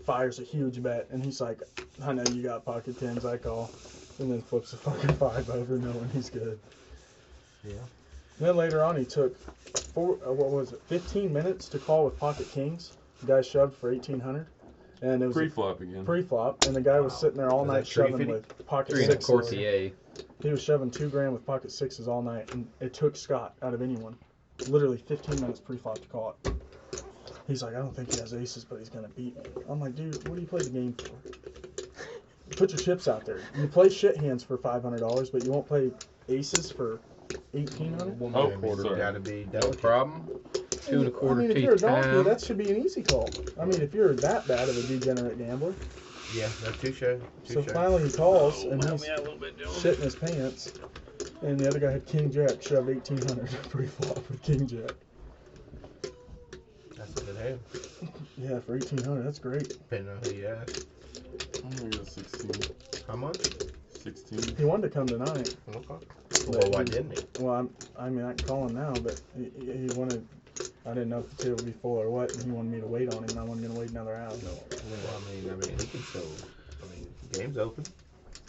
Fires a huge bet. And he's like, I know you got pocket tens, I call. And then flips a fucking 5 over knowing he's good. Yeah. And then later on he took 15 minutes to call with pocket kings. The guy shoved for 1,800. And it was a Pre-flop again. pre-flop, and the guy was sitting there all Was night that tree shoving feeding? with pocket 3 and a sixes. courtier. He was shoving $2,000 with pocket sixes all night, and it took Scott out of anyone. Literally 15 minutes pre-flop to call it. He's like, I don't think he has aces, but he's gonna beat me. I'm like, dude, what do you play the game for? Put your chips out there. You play shit hands for $500, but you won't play aces for 1,800. Oh, You sorry. gotta be No delicate. problem. 2 and a I quarter mean, if you're a donkey, time. that should be an easy call. I mean, if you're that bad of a degenerate gambler. Yeah, no, touche. So Touche. finally he calls, and help he's me out a little bit, Dylan. shitting his pants. And the other guy had King Jack, shoved 1,800 pre-flop with King Jack. That's a good hand. Yeah, for 1,800, that's great. Depending on who you ask. I'm gonna go 16. How much? 16. He wanted to come tonight. Okay. Well, why didn't he? Well, I mean, I can call him now, but he wanted. I didn't know if the table would be full or what, and he wanted me to wait on him, and I wasn't gonna wait another hour. Well, I mean, he can still. I mean, Game's open.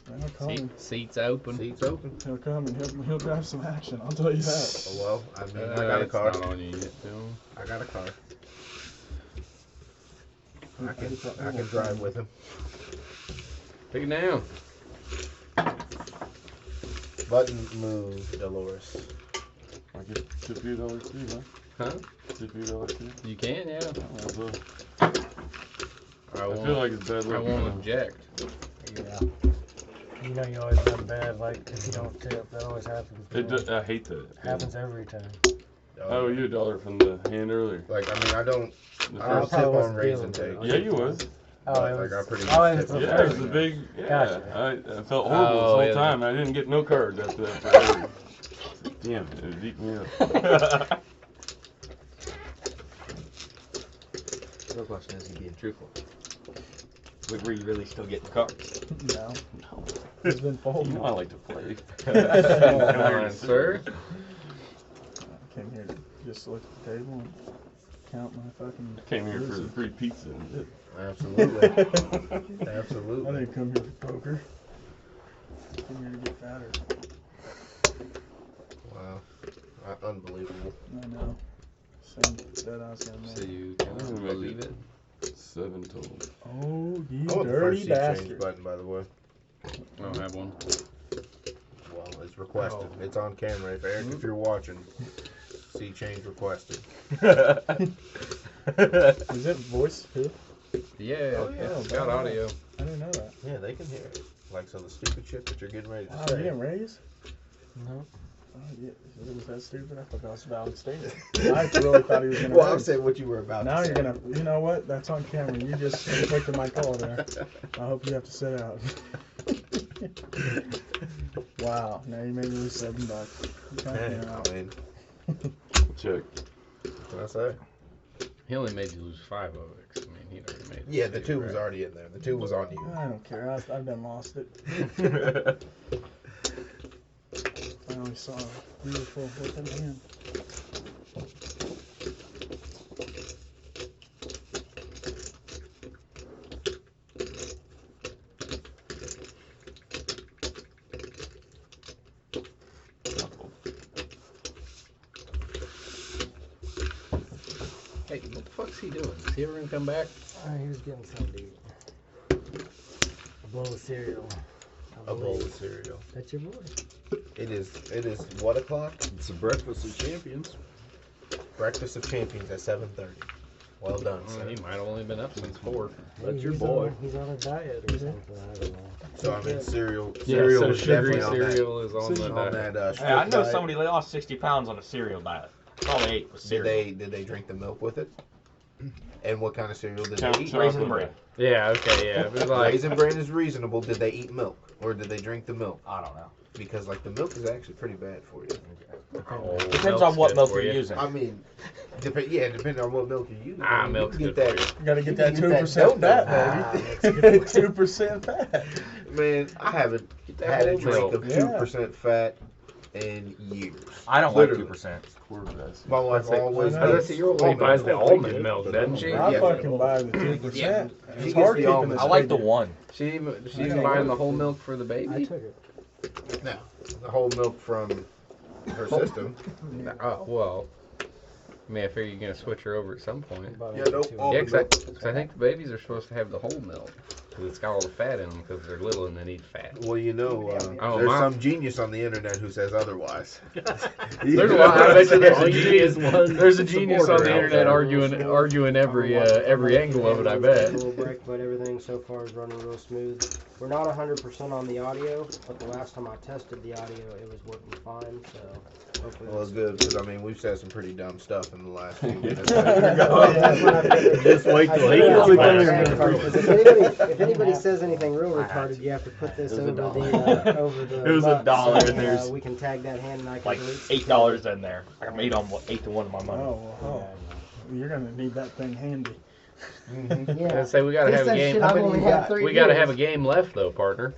He'll come, Seats open. Seats open. he'll come and he'll drive some action. I'll tell you that. Oh, well, I mean, I got a It's car. not on you yet, Phil. I got a car. I can drive with him. Pick it down. Button move, Dolores. I get tip you $1 too, huh? Huh? Tip you $1 too. You can, yeah. I feel like it's bad I luck. won't object. Yeah. You know you always done bad, like, if you don't tip, that always happens. I hate that. Happens every time. Oh, you $1 from the hand earlier. Like, I mean, I don't The I don't first- tip on wasn't raisin feeling days. it. Yeah, you was. Oh, But, it like, was, I pretty oh, much it was tip the Yeah, it first was a one. big. Yeah, Gotcha. I felt horrible this whole yeah. time. I didn't get no cards after that. Damn, it was eating me up. The real question is, you being truthful? Were you really still getting cards? No. No. He's been You folding. know I like to play. Come on, sir. I came here to just look at the table and count my fucking. Came here for the losing. free pizza. And Absolutely. I Absolutely. didn't come here for poker. I came here to get fatter. Wow. Unbelievable. I know. Same that I was gonna So make. you can I'm gonna believe make it. 7 total. Oh, you I want the first dirty seat change bastard. button, by the way. I don't have one. Well, it's requested. Oh. It's on camera. If Eric, if you're watching, seat change requested. Is it voice too? Yeah, Oh, yeah. it's got audio. I didn't know that. Yeah, they can hear it. Like, so the stupid shit that you're getting ready to Wow, say. you didn't raise? No. Oh, yeah. It was that stupid? I thought that was valid statement. I really thought he was gonna Well, I'm raise. saying what you were about Now to you're say. gonna, you know what? That's on camera. You just inflicted my call there. I hope you have to sit out. Wow, now you made me lose $7. Hey, Yeah. I mean, Check. what can I say? He only made you lose 5 of it. 'Cause, I mean, he'd already made it. Yeah, the 2 was already in there. The 2 was on you. I don't care. I've done lost it. I only saw a beautiful with an hand. Hey, what the fuck's he doing? Is he ever gonna come back? He was getting something to eat. A bowl of cereal. I A bowl believe. of cereal. That's your boy. It is what o'clock? It's the breakfast of champions. Breakfast of Champions at 7:30. Well done, Well, sir. he might have only been up since 4. That's your He's boy. he's on a diet or something. I don't know. So I mean, cereal Cereal is definitely cereal is on the on diet. that. Hey, I know strict diet. somebody that lost 60 pounds on a cereal diet. All they ate was cereal. Did they drink the milk with it? And what kind of cereal did Count they eat? Raisin chocolate. Bran. Yeah, okay, yeah. It was like, Raisin Bran is reasonable. Did they eat milk or did they drink the milk? I don't know. Because like the milk is actually pretty bad for you. oh, Depends milk's on what good milk for you're you. using. I mean, depending on what milk you're using. Ah, I mean, milk's you good can for get You gotta get You that can get that 2% donut. fat, baby. 2% fat. that. Man, I haven't that had a whole drink milk. of 2% fat in years. I don't Literally. like 2%. Quarterbacks. My wife always I know. gets Your lady buys the almond milk, doesn't she? I Yeah. fucking buy the 2%. Yeah. It's She hard gets the keeping almond. this I like the figure. one. She's buying the whole milk for the I baby? took it. No, the whole milk from her system. Oh, well. I mean, I figure you're going to switch her over at some point. About Yeah, like nope. 2 All Yeah, the 'cause I think the babies are supposed to have the whole milk. Because it's got all the fat in them because they're little and they need fat. Well, you know, Oh, there's Mom. some genius on the internet who says otherwise. There's a lot. I bet you there's a All you genius. need is one There's a genius on the supporter out internet there. arguing every angle of it. I bet. A little break, but everything so far is running real smooth. We're not 100% on the audio, but the last time I tested the audio, it was working fine. So hopefully. Well, it's good because I mean we've said some pretty dumb stuff in the last few minutes. Just wait till he That's gets what I'm back. saying, because if anybody says anything real retarded, you have to put this It was over $1. the over the. It was butt, $1 so, and there's we can tag that hand and I can Like delete some $8 in there. I made on 8 to 1 of my money. Oh, well, you're gonna need that thing handy. Yeah. I say we gotta He have a said game. shit, I've only had 3 We gotta years. have a game left though, partner.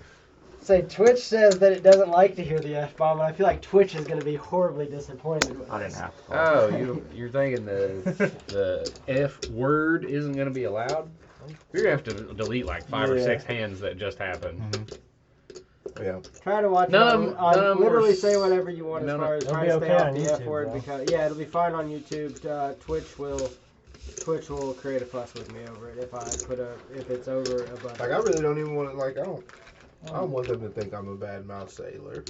Say Twitch says that it doesn't like to hear the F-bomb, and I feel like Twitch is going to be horribly disappointed with I us. didn't have to. Oh, you're thinking the F word isn't gonna be allowed? You're gonna have to delete like 5 or Yeah. 6 hands that just happened. Yeah. Try to watch None it. of 'em- none of 'em Literally were say whatever you want as none of- far as It'll trying be to stay okay off on the YouTube, F word bro. because yeah, it'll be fine on YouTube. Twitch will create a fuss with me over it if it's over a button. Like I really don't even want to. Like I don't want them to think I'm a bad mouth sailor.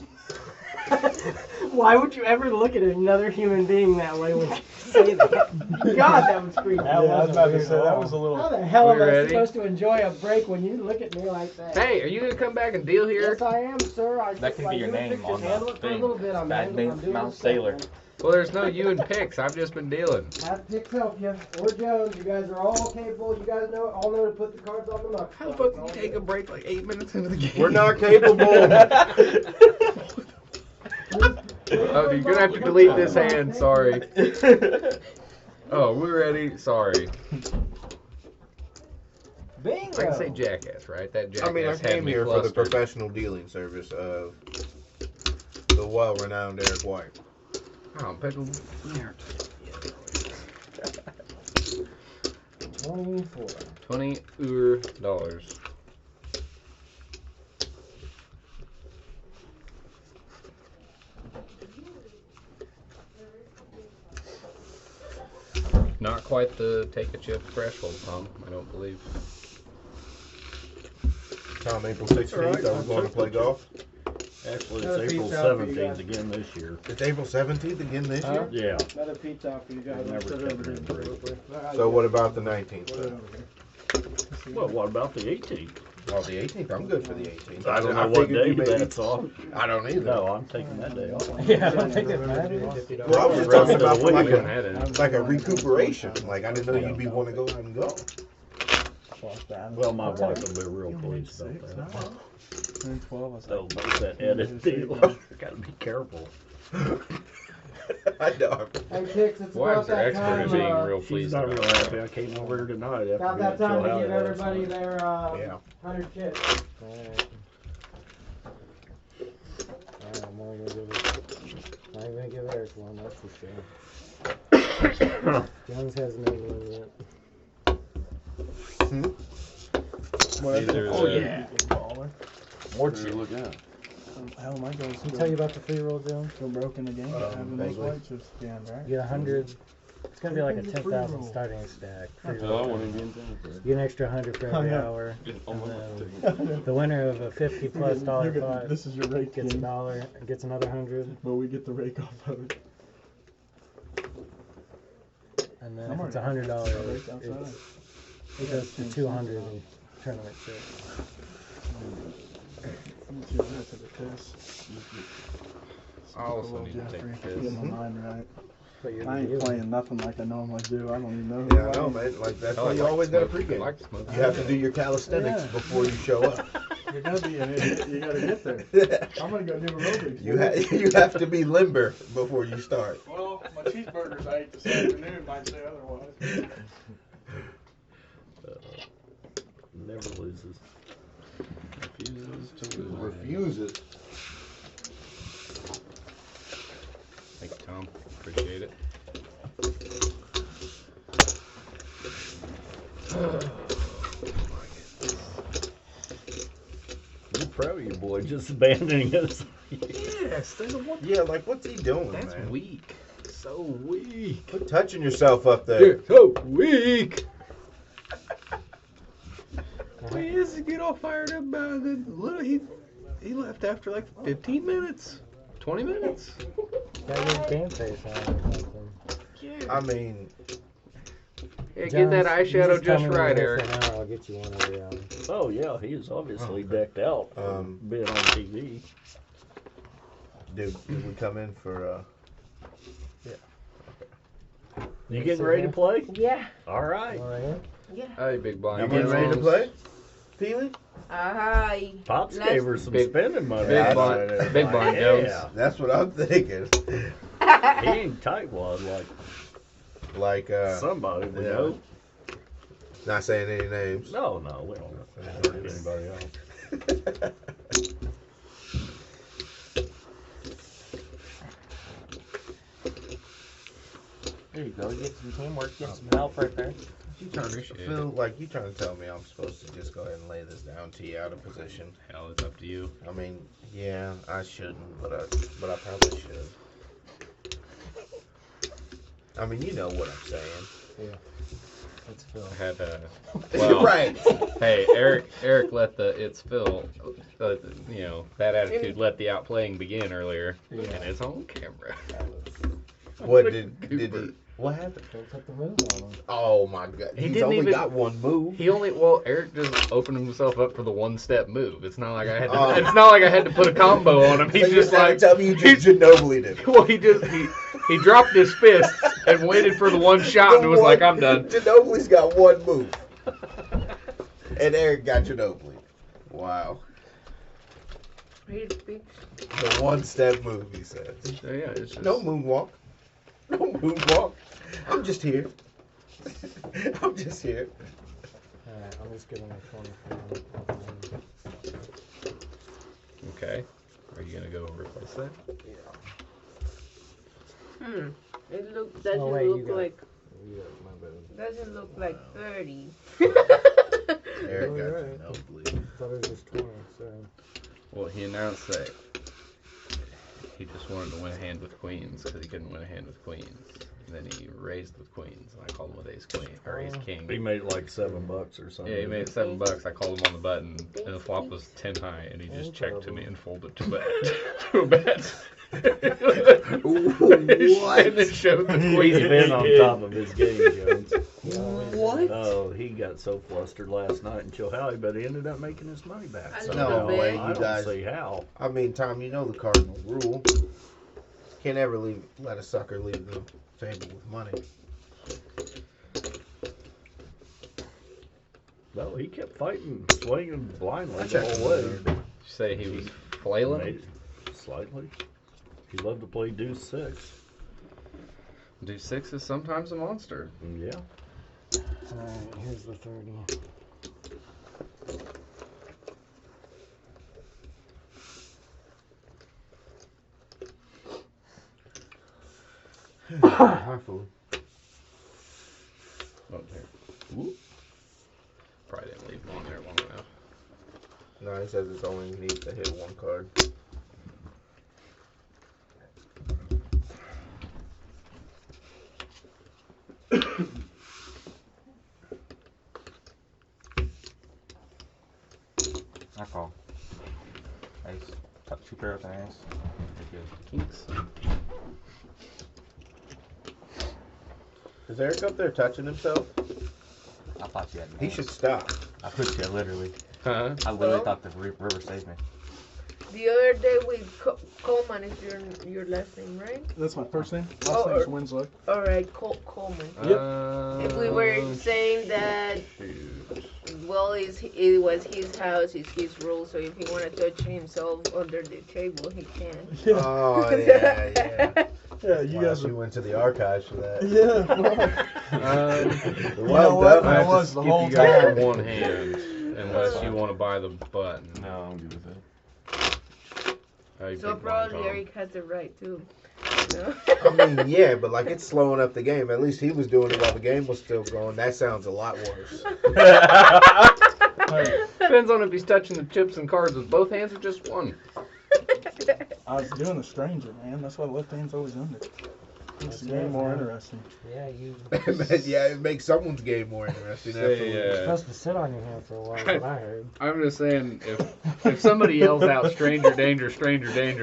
Why would you ever look at another human being that way when you say that? God, that was creepy. That Yeah, I was wasn't about to weird say at that all. was a little. How the hell We am I ready? supposed to enjoy a break when you look at me like that? Hey, are you gonna come back and deal here? Yes, I am, sir. That can be your name on handle the it for a thing. little bit. I'm Bad doing Mouth stuff, Sailor. man. Well, there's no you and picks. I've just been dealing. Have Pix help you, or Jones. You guys are all capable. You guys all know to put the cards on the muck. How the fuck can you take a break like 8 minutes into the game? We're not capable. Oh, you're gonna have to delete this hand. Sorry. Oh, we're ready. Sorry. Bingo. I can say jackass, right? That jackass I mean, I had came me here for the flustered. professional dealing service of the well-renowned Eric White. Oh, pickle. 24. $20. Not quite the take a chip threshold, Tom. I don't believe. Tom, April 16th, I was going to play golf. Actually, Another it's April pizza out for you 17th guys. again this year. It's April 17th again this year? Yeah. Another pizza out for you guys. I've never Put it over taken here. a break. So what about the 19th? Put it then? over here. Well, what about the 18th? Well, the 18th, I'm good for the 18th. I don't know what figured day you maybe- that's on. I don't either. No, I'm taking that day off. Yeah, I don't think it matters. Well, I was just Rest talking of the about for week. like We went ahead and like a recuperation. Like I didn't know you'd be wanting to go out and go. Well, my wife will be real pleased about that. 12. I was So, like, there's that edit deal. Gotta be careful. I know. Hey, Kix, it's wives about are that expert time. at being real She's pleased not about real that. happy. I came over here tonight after About being that time to chill out give last everybody night. their Yeah. 100 chips. Alright. I'm only gonna give it. I ain't gonna give Eric one, that's for sure. Jones hasn't made one yet. These are Oh, the- yeah. Baller. More chill. Look out. How am I going Can I tell you about the free roll, Jones? Still broken again? Having those vaguely. white chips again, right? You get 100. It's gonna be like a Free 10,000 roll. starting stack. Free Oh, I roll. wouldn't get anything. You get an extra 100 for every Oh, yeah. hour. And then the winner of a $50+ dollar pot This is your rake gets game, $1 and gets another 100. but we get the rake off of it. And then I'm if it's already- $100, rake outside. it goes to 200 in tournament chips. I'm too good for the piss. I also need to take a piss. Get my mind right. But you're I ain't dealing. playing nothing like I normally do. I don't even know. Yeah, I know, man. Like that's I why like you to always got a smoke. I pregame. like to smoke. You have to do your calisthenics Yeah. before you show up. You're gonna be an idiot. You gotta get there. I'm gonna go do aerobics. You have to be limber before you start. Well, my cheeseburgers I ate this afternoon might say otherwise. Never loses. Refuses to lose. Refuses. Thank you, Tom. Appreciate it. We're proud of you, boy, just abandoning us. Yes, Yeah, like what's he doing, that's man? weak. So weak. Quit touching yourself up there. You're so weak. He is to get all fired up about it. Look, he left after like 15 minutes, 20 minutes. Got your game face on or something. I mean, Yeah, get that Jones, you eyeshadow tell just me when right, you're Eric. for an hour, I'll get you one every hour. Oh, yeah, he is obviously decked out. Being on TV. did we come in for? You getting ready to play? Yeah. All right. All right. Yeah. Hey, big You blind. getting ready to play? Feely? Hi. Pops Let's- gave her some Big- spending money. Big That's blind, right, big blind Yeah. Jones. That's what I'm thinking. He ain't tightwad like Like somebody we yeah. know. not saying any names. No, we don't hurt anybody else. There you go. Get some teamwork. Get some help right there. You trying to Appreciate feel like you trying to tell me I'm supposed to just go ahead and lay this down to you out of position? Hell, it's up to you. I mean, yeah, I shouldn't, but I probably should. I mean, you know what I'm saying. Yeah. It's Phil. I had well, right. Hey, Eric let the it's Phil, you know, that attitude let the outplaying begin earlier, and it's on camera. What did he? What happened? Don't put the move on him. Oh my God! He He's didn't only even got one move. Eric just opened himself up for the one-step move. It's not like I had to. It's not like I had to put a combo on him. He's So just like tell me you just Ginobili'd him. Well, he dropped his fists and waited for the one shot and was like, I'm done. Ginobili's got one move, and Eric got Ginobili. Wow. He speaks. The one-step move, he says. So, yeah, it's just, No moonwalk. No moonwalk. I'm just here. I'm just here. Alright, I'll just give him a 20. Okay. Are you gonna go replace that? It doesn't Oh, wait, look like Yeah, my bad. doesn't look like 30. Eric Oh, got right. Ginobili. Thought it was just 20, so. Well, he announced that he just wanted to win a hand with queens because he couldn't win a hand with queens. And then he raised with queens, and I called him with ace queen or ace king. He made like $7 or something. Yeah, he made $7. I called him on the button, and the flop was 10 high, and he just checked to me and folded to a bet. What? And then showed the queen. He's been on top of his game, Jones. What? Oh, he got so flustered last night in Chilhowie, but he ended up making his money back. A somehow. little bit. way, I you don't guys. see how. I mean, Tom, you know the cardinal rule. Can't ever let a sucker leave the table with money. No, he kept fighting, swinging blindly I the checked whole way. Did you say he was flailing? Made it slightly. He loved to play deuce 6. Deuce 6 is sometimes a monster. Yeah. Alright, here's the 30. My food. Oh, there. Whoop. Probably didn't leave him on there long enough. No, he says it's only needs to hit one card. I call. Ace. Top 2 pair with an ace. Kinks. Is Eric up there touching himself? I thought you had He should stop. I pushed you, literally. Huh? I literally Oh. thought the river saved me. The other day with Coleman is your last name, right? That's my first name. Last Oh, name's Winslow. All right, Coleman. Yep. If we were saying that, well, it was his house, it's his rule, so if he want to touch himself under the table, he can. Yeah, Oh, yeah. yeah, you guys We are. went to the archives for that. Yeah, Um, you know what? I I have was to the skip whole you guys time. for one hand, unless you want to buy the button. No, I'm good with that. How you So pick mine, probably Tom? Eric has the right too. No? I mean, yeah, but like it's slowing up the game. At least he was doing it while the game was still going. That sounds a lot worse. Hey, Depends on if he's touching the chips and cards with both hands or just one. I was doing the stranger, man. That's why the left hand's always under. Makes the game more interesting. Yeah, you Yeah, it makes someone's game more interesting. Absolutely. were supposed to sit on your hand for a while, what I heard. I'm just saying, if somebody yells out stranger danger,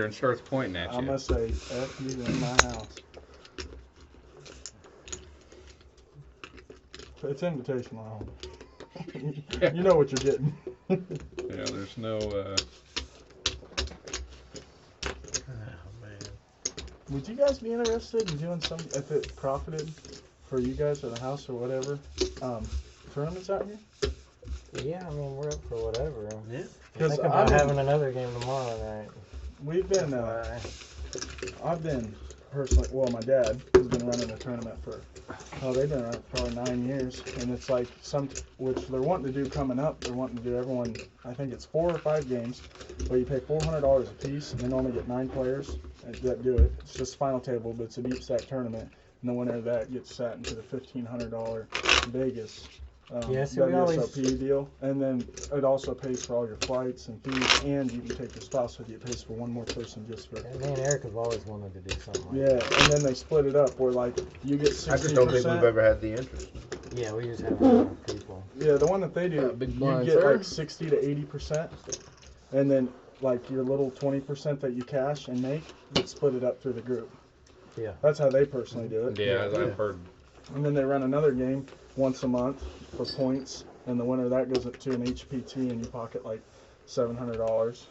and starts pointing at I'm you, gonna say F you in my house. It's invitational. You know what you're getting. yeah, there's no. Would you guys be interested in doing some, if it profited for you guys or the house or whatever, tournaments out here? Yeah, I mean, we're up for whatever. Yeah. Because Think about having another game tomorrow night. we've been, I've been personally, well, my dad has been running a tournament for, they've been running for probably 9 years, and it's like which they're wanting to do coming up. They're wanting to do everyone, I think it's 4 or 5 games, where you pay $400 a piece, and they normally get 9 players that do it. It's just final table, but it's a deep stack tournament. and the winner of that gets sat into the $1,500 Vegas Yeah, see, we always- WSOP deal, and then it also pays for all your flights and fees, and you can take your spouse with you. It pays for one more person just for. Me and Eric have always wanted to do something like Yeah, and then they split it up where like you get 60%. I just don't think we've ever had the interest. that. Yeah, we just have a lot of people. Yeah, the one that they do, Big you blind, get sir. like 60 to 80%, and then like your little 20% that you cash and make, you split it up through the group. Yeah. That's how they personally do it. Yeah, I've heard. And then they run another game once a month for points, and the winner of that goes up to an HPT, and you pocket like $700.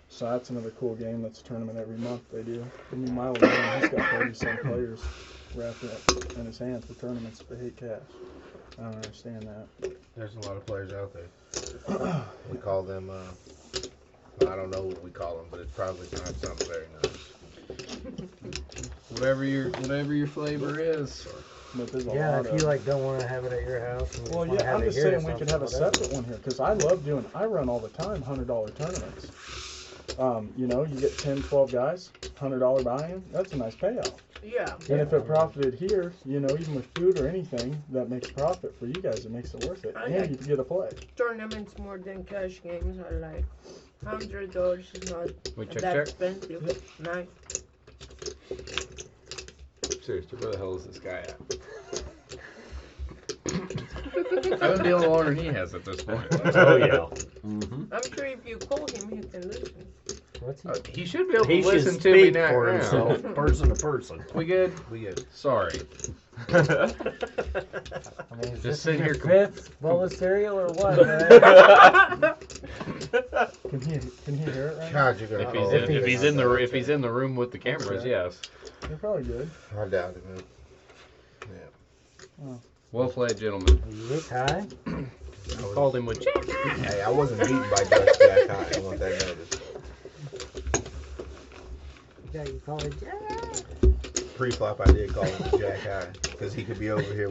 So that's another cool game. That's a tournament every month they do. I mean, my old man, he's got 30-some players wrapped up in his hands for tournaments, but hate cash. I don't understand that. There's a lot of players out there. We call them, I don't know what we call them, but it's probably not something very nice. Whatever your flavor is. But there's a Yeah, lot if of you like don't want to have it at your house. And you Well, just wanna yeah, have I'm it just here or saying we could something, have a whatever. separate one here because I run all the time $100 tournaments. You know, you get 10, 12 guys, $100 buy-in. That's a nice payout. Yeah. And if it profited here, you know, even with food or anything that makes profit for you guys, it makes it worth it. I And like- you can get a play. Tournaments more than cash games are like $100 is not We that check. expensive. Nice. Seriously, where the hell is this guy at? I've been dealing longer than he has at this point. Oh yeah. I'm sure if you call him, he can listen. What's he? He should be able He to should listen to me speak now. for himself, person to person. We good? We get Sorry. I mean, is Just this sitting your here fifth bowl of cereal or what, man? Can he hear it right now? God, you're gonna. If he's in the room with the cameras, Okay. yes. You're probably good. I doubt it, man. Yeah. Well played, gentlemen. You get high? Called him with Jack. Hey, I wasn't beaten by Dutch Jack High. I want that noticed. Yeah, you call it Jack. Pre-flop, I did call him Jack High because he could be over here